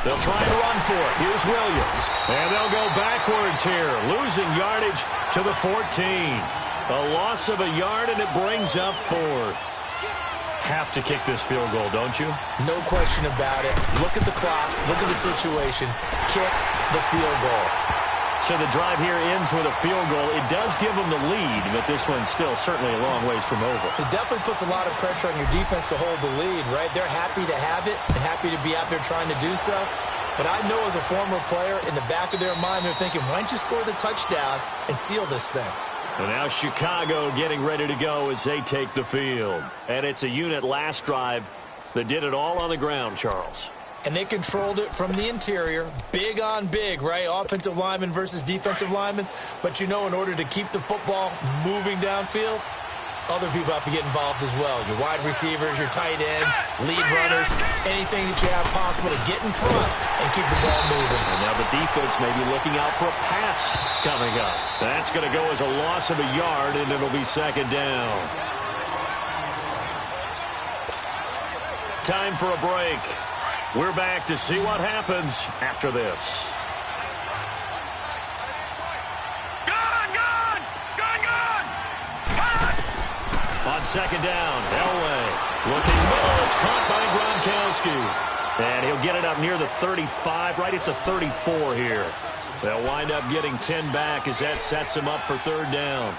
They'll try to run for it. Here's Williams. And they'll go backwards here, losing yardage to the 14. A loss of a yard, and it brings up fourth. Have to kick this field goal, don't you? No question about it. Look at the clock. Look at the situation. Kick the field goal. So the drive here ends with a field goal. It does give them the lead, but this one's still certainly a long ways from over. It definitely puts a lot of pressure on your defense to hold the lead, right? They're happy to have it and happy to be out there trying to do so. But I know as a former player, in the back of their mind, they're thinking, why don't you score the touchdown and seal this thing? And now Chicago getting ready to go as they take the field. And it's a unit last drive that did it all on the ground, Charles. And they controlled it from the interior. Big on big, right? Offensive lineman versus defensive lineman. But you know, in order to keep the football moving downfield, other people have to get involved as well. Your wide receivers, your tight ends, lead runners, anything that you have possible to get in front and keep the ball moving. And now the defense may be looking out for a pass coming up. That's going to go as a loss of a yard, and it'll be second down. Time for a break. We're back to see what happens after this. On second down, Elway looking middle. It's caught by Gronkowski. And he'll get it up near the 35, right at the 34 here. They'll wind up getting 10 back as that sets them up for third down.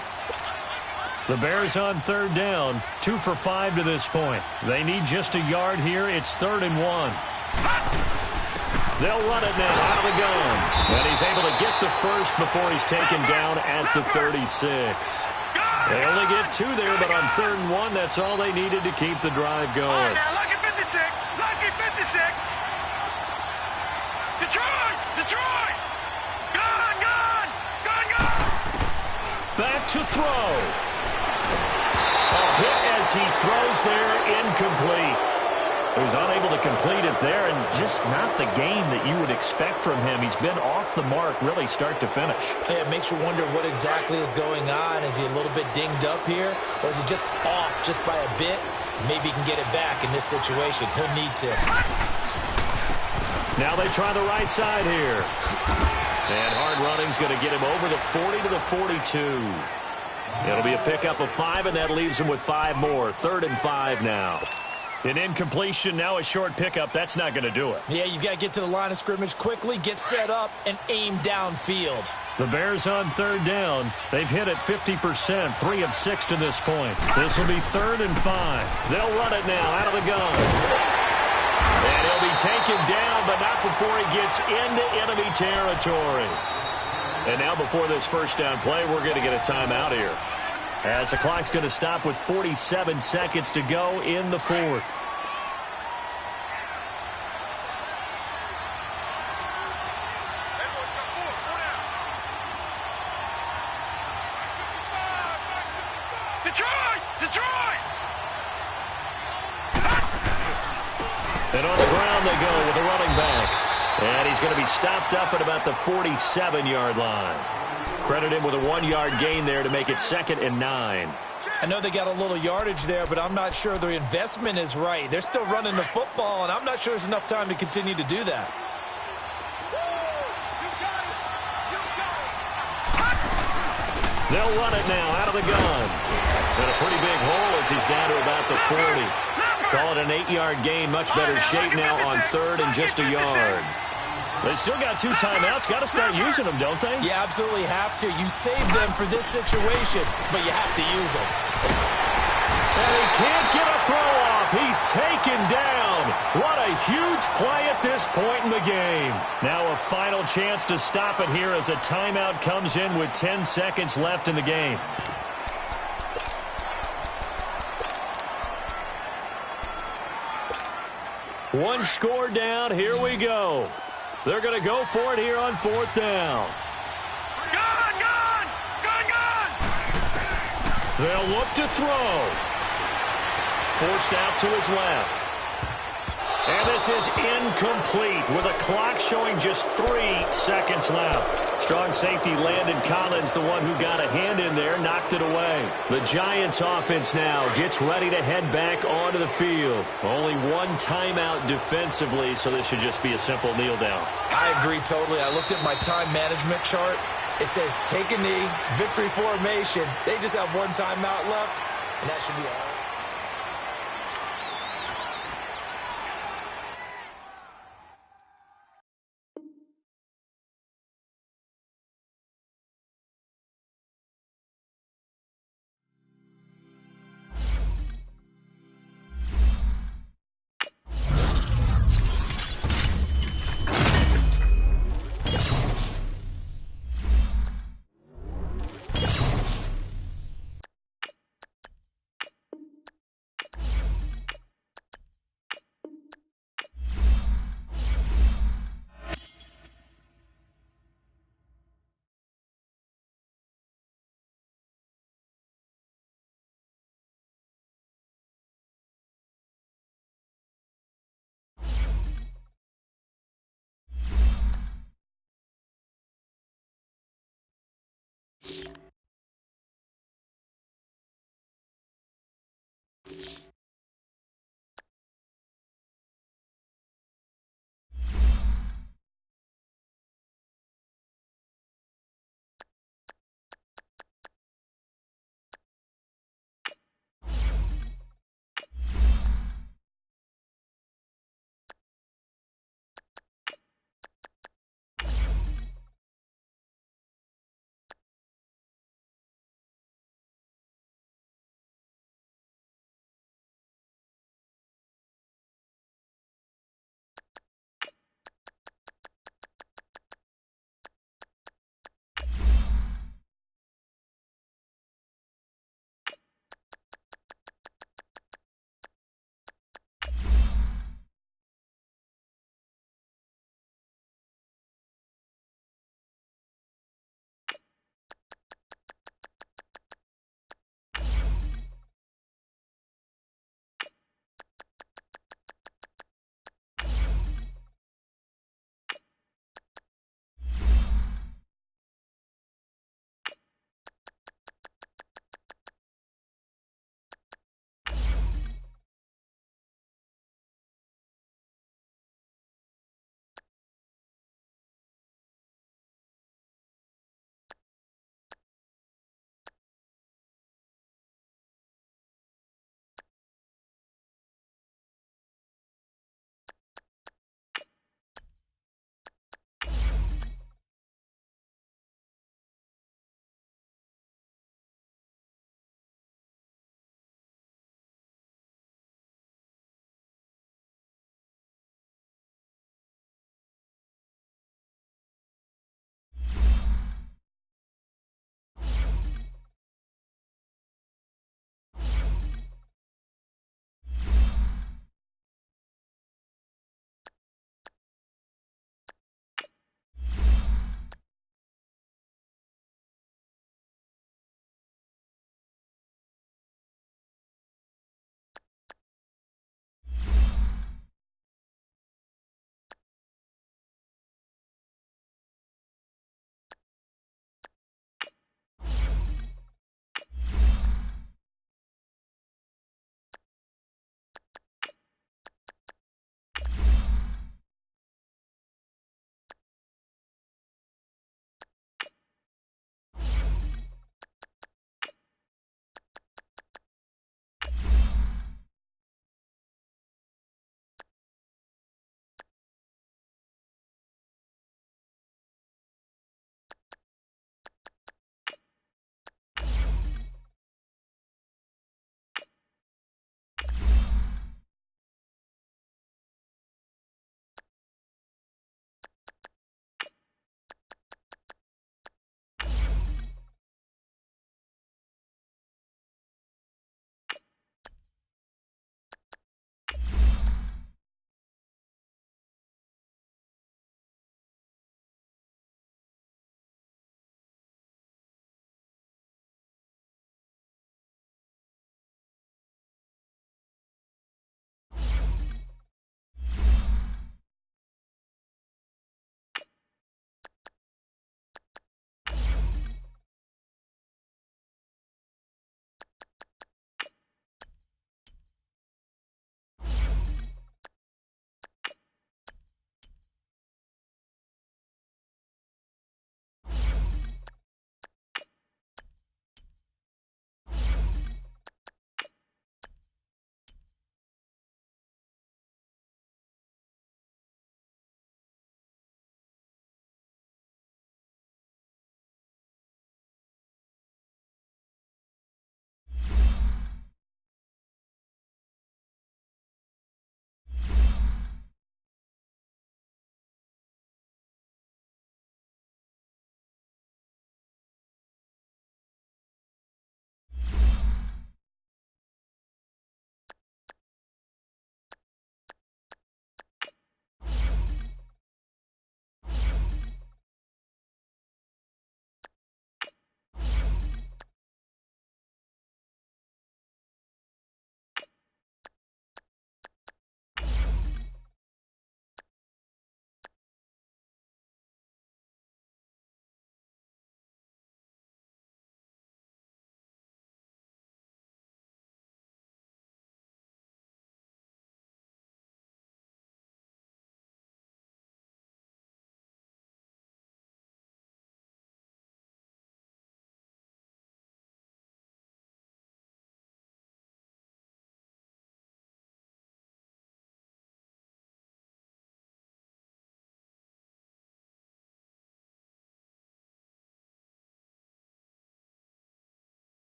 The Bears on third down, 2 for 5 to this point. They need just a yard here. It's 3rd and 1. They'll run it now out of the gun. And he's able to get the first before he's taken down at the 36. They only get 2 there, but on 3rd and 1, that's all they needed to keep the drive going. All right, now, lucky 56. Lucky 56. Detroit! Detroit! Gun! Gun! Gun! Gun! Back to throw. A hit as he throws there, incomplete. He was unable to complete it there, and just not the game that you would expect from him. He's been off the mark really start to finish. Yeah, it makes you wonder what exactly is going on. Is he a little bit dinged up here, or is he just off just by a bit? Maybe he can get it back in this situation. He'll need to. Now they try the right side here. And hard running's going to get him over the 40 to the 42. It'll be a pickup of 5, and that leaves him with 5 more. 3rd and 5 now. An incompletion, now a short pickup. That's not going to do it. Yeah, you've got to get to the line of scrimmage quickly, get set up, and aim downfield. The Bears on third down. They've hit it 50%, 3 of 6 to this point. This will be 3rd and 5. They'll run it now out of the gun. And he'll be taken down, but not before he gets into enemy territory. And now before this first down play, we're going to get a timeout here, as the clock's going to stop with 47 seconds to go in the 4th. Detroit! Detroit! And on the ground they go with the running back. And he's going to be stopped up at about the 47-yard line. Credit him with a 1-yard gain there to make it 2nd and 9. I know they got a little yardage there, but I'm not sure the investment is right. They're still running the football, and I'm not sure there's enough time to continue to do that. They'll run it now out of the gun. And a pretty big hole as he's down to about the 40. Call it an 8-yard gain. Much better shape now on 3rd and just a yard. They still got 2 timeouts. Got to start using them, don't they? You absolutely have to. You save them for this situation, but you have to use them. And he can't get a throw off. He's taken down. What a huge play at this point in the game. Now a final chance to stop it here as a timeout comes in with 10 seconds left in the game. One score down. Here we go. They're going to go for it here on 4th down. Gun! Gun! Gun! Gun! They'll look to throw. Forced out to his left. And this is incomplete with a clock showing just 3 seconds left. Strong safety Landon Collins, the one who got a hand in there, knocked it away. The Giants offense now gets ready to head back onto the field. Only 1 timeout defensively, so this should just be a simple kneel down. I agree totally. I looked at my time management chart. It says take a knee, victory formation. They just have one timeout left, and that should be all.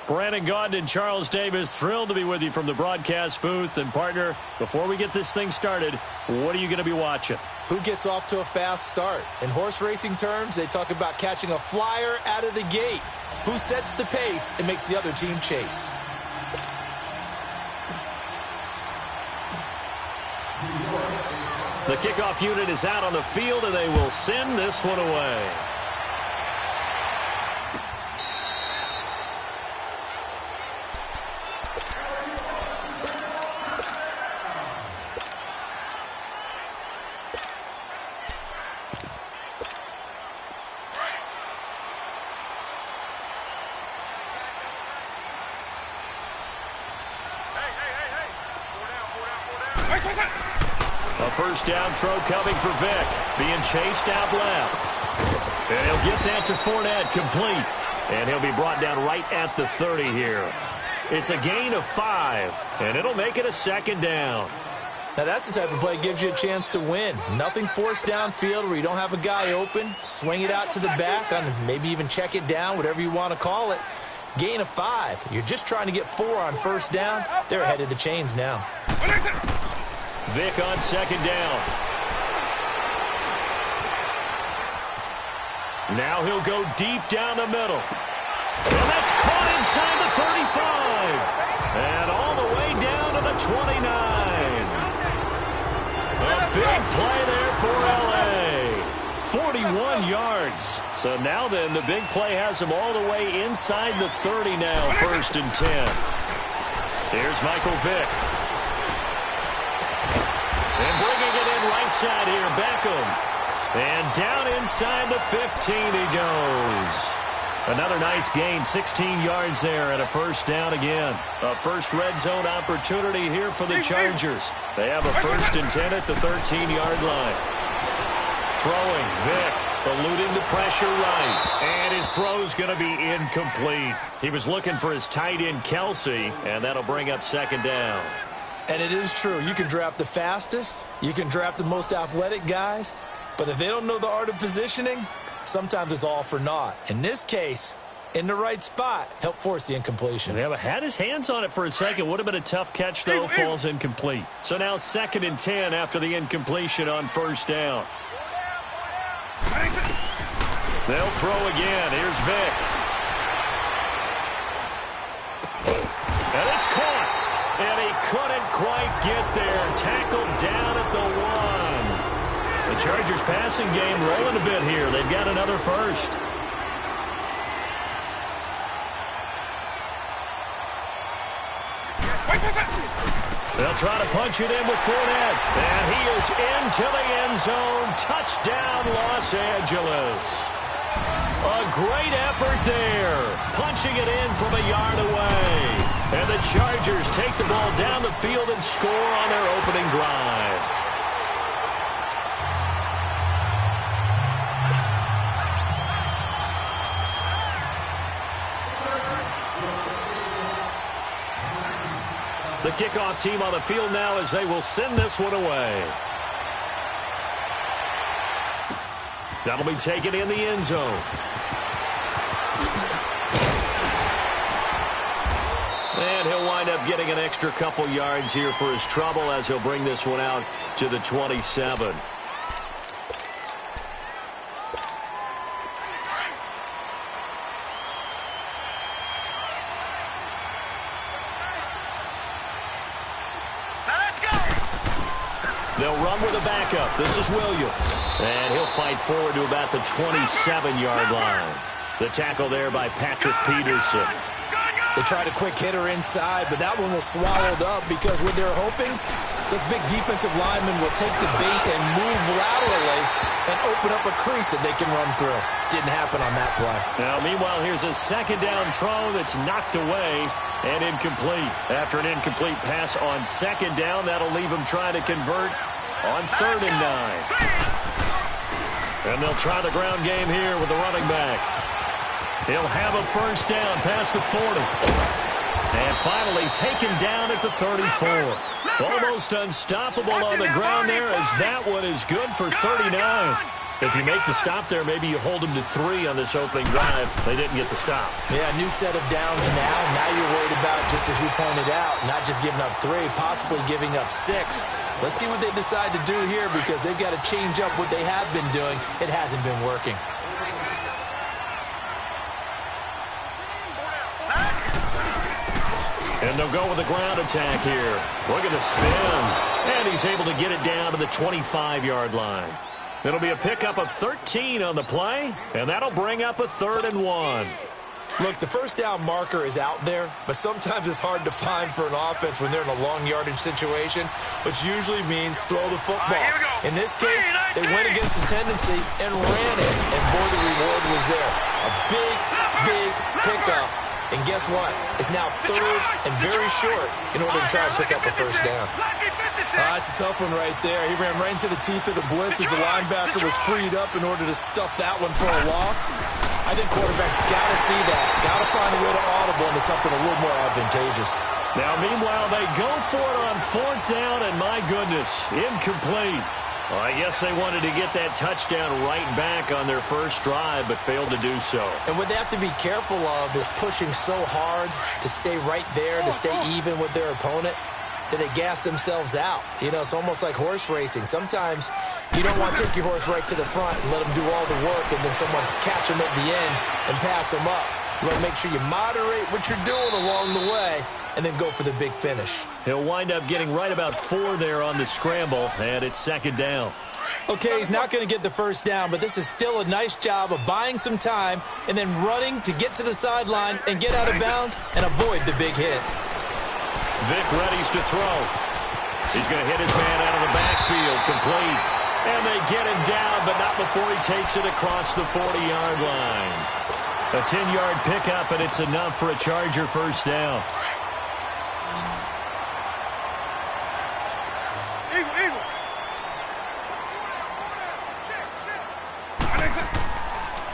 Brandon Gaudin and Charles Davis, thrilled to be with you from the broadcast booth. And, partner, before we get this thing started, what are you going to be watching? Who gets off to a fast start? In horse racing terms, they talk about catching a flyer out of the gate. Who sets the pace and makes the other team chase? The kickoff unit is out on the field, and they will send this one away. A first down throw coming for Vick. Being chased out left. And he'll get that to Fournette, complete. And he'll be brought down right at the 30 here. It's a gain of 5, and it'll make it a second down. Now that's the type of play that gives you a chance to win. Nothing forced downfield where you don't have a guy open. Swing it out to the back, and maybe even check it down, whatever you want to call it. Gain of 5. You're just trying to get 4 on first down. They're ahead of the chains now. Vick on second down. Now he'll go deep down the middle. And that's caught inside the 35. And all the way down to the 29. A big play there for L.A. 41 yards. So now then, the big play has him all the way inside the 30 now, first and 10. Here's Michael Vick. And bringing it in right side here, Beckham. And down inside the 15 he goes. Another nice gain, 16 yards there, and a first down again. A first red zone opportunity here for the Chargers. They have a first and 10 at the 13-yard line. Throwing, Vick, eluding the pressure right. And his throw's going to be incomplete. He was looking for his tight end, Kelsey, and that'll bring up second down. And it is true. You can draft the fastest. You can draft the most athletic guys. But if they don't know the art of positioning, sometimes it's all for naught. In this case, in the right spot, help force the incompletion. Yeah, had his hands on it for a second. Would have been a tough catch, though. Falls incomplete. So now second and 10 after the incompletion on first down. They'll throw again. Here's Vick. And it's caught. And he couldn't quite get there. Tackled down at the 1. The Chargers passing game rolling a bit here. They've got another first. They'll try to punch it in with Fournette. And he is into the end zone. Touchdown, Los Angeles. A great effort there. Punching it in from a yard away. And the Chargers take the ball down the field and score on their opening drive. The kickoff team on the field now as they will send this one away. That'll be taken in the end zone. And he'll wind up getting an extra couple yards here for his trouble as he'll bring this one out to the 27. They'll run with a backup. This is Williams. And he'll fight forward to about the 27-yard line. The tackle there by Patrick Peterson. They tried a quick hitter inside, but that one was swallowed up because what they're hoping, this big defensive lineman will take the bait and move laterally and open up a crease that they can run through. Didn't happen on that play. Now, meanwhile, here's a second down throw that's knocked away and incomplete. After an incomplete pass on second down, that'll leave him trying to convert on third and 9. And they'll try the ground game here with the running back. He'll have a first down past the 40. And finally taken down at the 34. Almost unstoppable on the ground there as that one is good for 39. If you make the stop there, maybe you hold them to 3 on this opening drive. They didn't get the stop. Yeah, new set of downs now. Now you're worried about, just as you pointed out, not just giving up 3, possibly giving up 6. Let's see what they decide to do here, because they've got to change up what they have been doing. It hasn't been working. And they'll go with a ground attack here. Look at the spin. And he's able to get it down to the 25-yard line. It'll be a pickup of 13 on the play, and that'll bring up a 3rd and 1. Look, the first down marker is out there, but sometimes it's hard to find for an offense when they're in a long yardage situation, which usually means throw the football. In this case, they went against the tendency and ran it, and boy, the reward was there. A big, big pickup. And guess what? It's now 3rd and very short in order to try and pick up a first down. That's a tough one right there. He ran right into the teeth of the blitz as the linebacker was freed up in order to stuff that one for a loss. I think quarterbacks got to see that. Got to find a way to audible into something a little more advantageous. Now, meanwhile, they go for it on 4th down, and my goodness, incomplete. Well, I guess they wanted to get that touchdown right back on their first drive, but failed to do so. And what they have to be careful of is pushing so hard to stay right there, to stay even with their opponent, that they gas themselves out. You know, it's almost like horse racing. Sometimes you don't want to take your horse right to the front and let them do all the work, and then someone catch them at the end and pass them up. You want to make sure you moderate what you're doing along the way and then go for the big finish. He'll wind up getting right about 4 there on the scramble, and it's 2nd down. Okay, he's not going to get the first down, but this is still a nice job of buying some time and then running to get to the sideline and get out of bounds and avoid the big hit. Vic readies to throw. He's going to hit his man out of the backfield, complete. And they get him down, but not before he takes it across the 40-yard line. A 10-yard pickup, and it's enough for a Charger first down.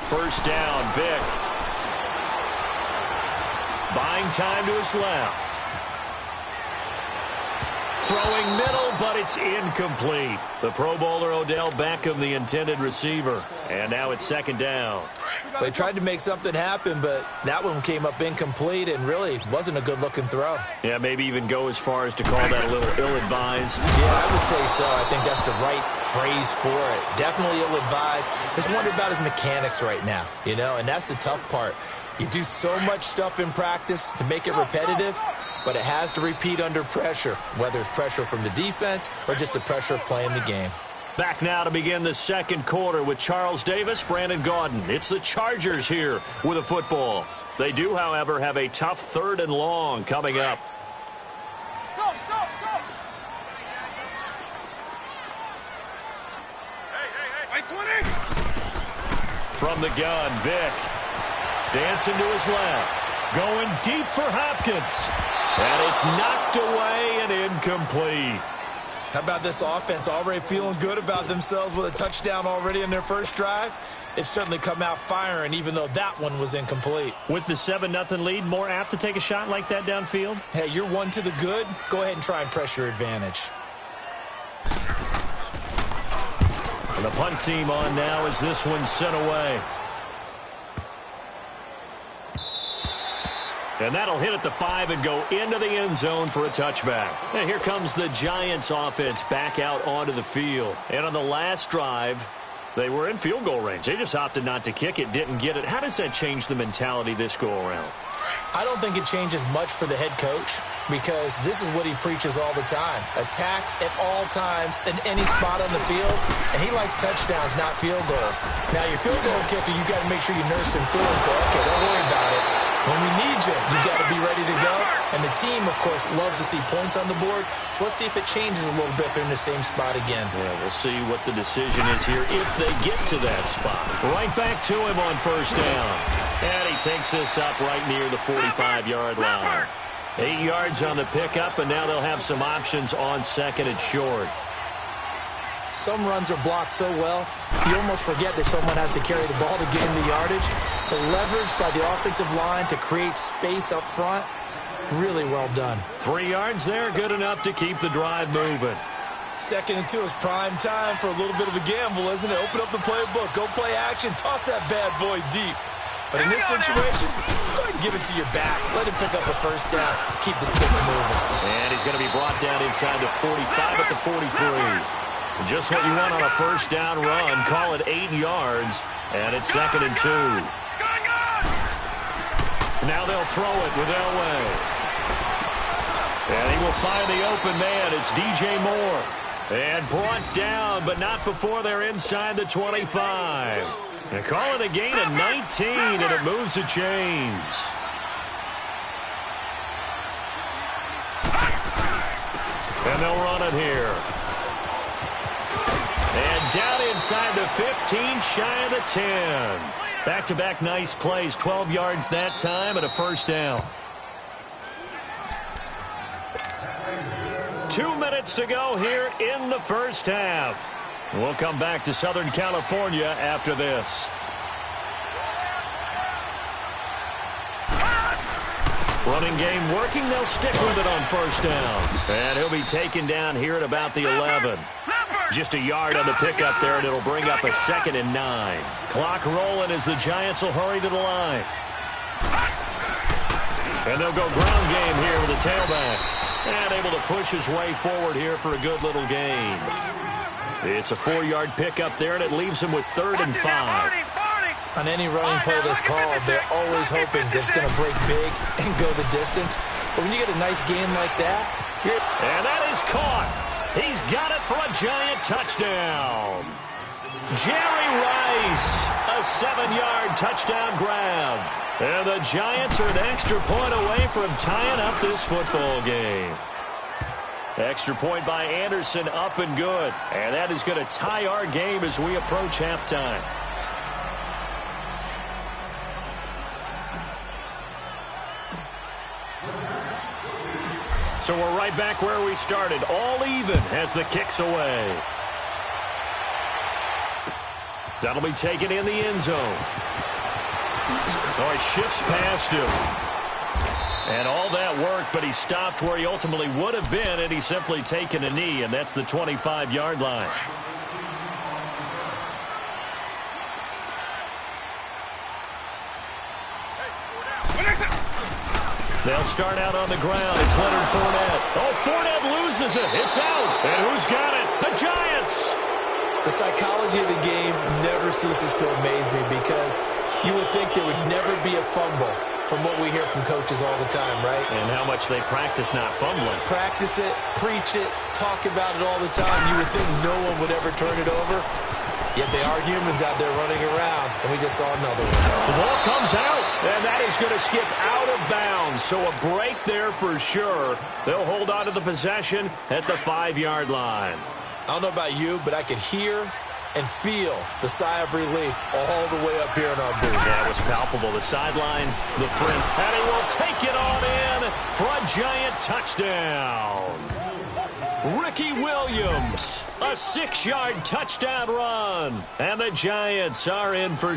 First down, Vic. Buying time to his left. Throwing middle, but it's incomplete. The Pro Bowler Odell Beckham, the intended receiver. And now it's 2nd down. They tried to make something happen, but that one came up incomplete and really wasn't a good-looking throw. Yeah, maybe even go as far as to call that a little ill-advised. Yeah, I would say so. I think that's the right phrase for it. Definitely ill-advised. Just wonder about his mechanics right now, you know, and that's the tough part. You do so much stuff in practice to make it repetitive, but it has to repeat under pressure, whether it's pressure from the defense or just the pressure of playing the game. Back now to begin the second quarter with Charles Davis, Brandon Gaudin. It's the Chargers here with a football. They do, however, have a tough 3rd and long coming up. Go, go, go! Hey, 20! From the gun, Vic. Dancing to his left. Going deep for Hopkins. And it's knocked away and incomplete. How about this offense already feeling good about themselves with a touchdown already in their first drive? It's certainly come out firing, even though that one was incomplete. With the 7-0 lead, more apt to take a shot like that downfield? Hey, you're one to the good. Go ahead and try and press your advantage. And the punt team on now as this one's sent away. And that'll hit at the 5 and go into the end zone for a touchback. And here comes the Giants offense back out onto the field. And on the last drive, they were in field goal range. They just opted not to kick it, didn't get it. How does that change the mentality this go around? I don't think it changes much for the head coach, because this is what he preaches all the time. Attack at all times in any spot on the field, and he likes touchdowns, not field goals. Now, your field goal kicker, you got to make sure you nurse him through and say, okay, don't worry about it. When we need you, you got to be ready to go. And the team, of course, loves to see points on the board. So let's see if it changes a little bit if they're in the same spot again. Yeah, we'll see what the decision is here if they get to that spot. Right back to him on first down. And he takes this up right near the 45-yard line. 8 yards on the pickup, and now they'll have some options on 2nd and short. Some runs are blocked so well, you almost forget that someone has to carry the ball to gain the yardage. The leverage by the offensive line to create space up front, really well done. 3 yards there, good enough to keep the drive moving. 2nd and 2 is prime time for a little bit of a gamble, isn't it? Open up the playbook, go play action, toss that bad boy deep. But in this situation, go ahead and give it to your back. Let him pick up a first down. Keep the sticks moving. And he's going to be brought down inside the 45 at the 43. Just what you want on a first down run. Call it 8 yards, and it's 2nd and 2. Now they'll throw it with Elway. And he will find the open man. It's DJ Moore. And brought down, but not before they're inside the 25. And call it a gain of 19, and it moves the chains. And they'll run it here. And down inside the 15, shy of the 10. Back-to-back nice plays, 12 yards that time, and a first down. 2 minutes to go here in the first half. We'll come back to Southern California after this. Running game working. They'll stick with it on first down. And he'll be taken down here at about the 11. Just a yard on the pickup there, and it'll bring up a 2nd and 9. Clock rolling as the Giants will hurry to the line. And they'll go ground game here with the tailback. And able to push his way forward here for a good little gain. It's a 4-yard pickup there, and it leaves him with 3rd and 5. On any running play that's called, they're always hoping that it's going to break big and go the distance. But when you get a nice game like that, and that is caught. He's got it for a Giant touchdown. Jerry Rice, a 7-yard touchdown grab. And the Giants are an extra point away from tying up this football game. Extra point by Anderson, up and good. And that is going to tie our game as we approach halftime. So we're right back where we started, all even as the kick's away. That'll be taken in the end zone. Oh, he shifts past him. And all that work, but he stopped where he ultimately would have been, and he's simply taken a knee, and that's the 25-yard line. They'll start out on the ground. It's Leonard Fournette. Oh, Fournette loses it. It's out. And who's got it? The Giants. the psychology of the game never ceases to amaze me, because you would think there would never be a fumble from what we hear from coaches all the time, right? And how much they practice not fumbling. Practice it, preach it, talk about it all the time. You would think no one would ever turn it over. Yet they are humans out there running around, and we just saw another one. The ball comes out, and that is going to skip out of bounds. So a break there for sure. They'll hold on to the possession at the 5-yard line. I don't know about you, but I could hear and feel the sigh of relief all the way up here in our booth. Yeah, it was palpable. The sideline, the front, and he will take it on in for a Giant touchdown. Ricky Williams, a 6-yard touchdown run, and the Giants are in for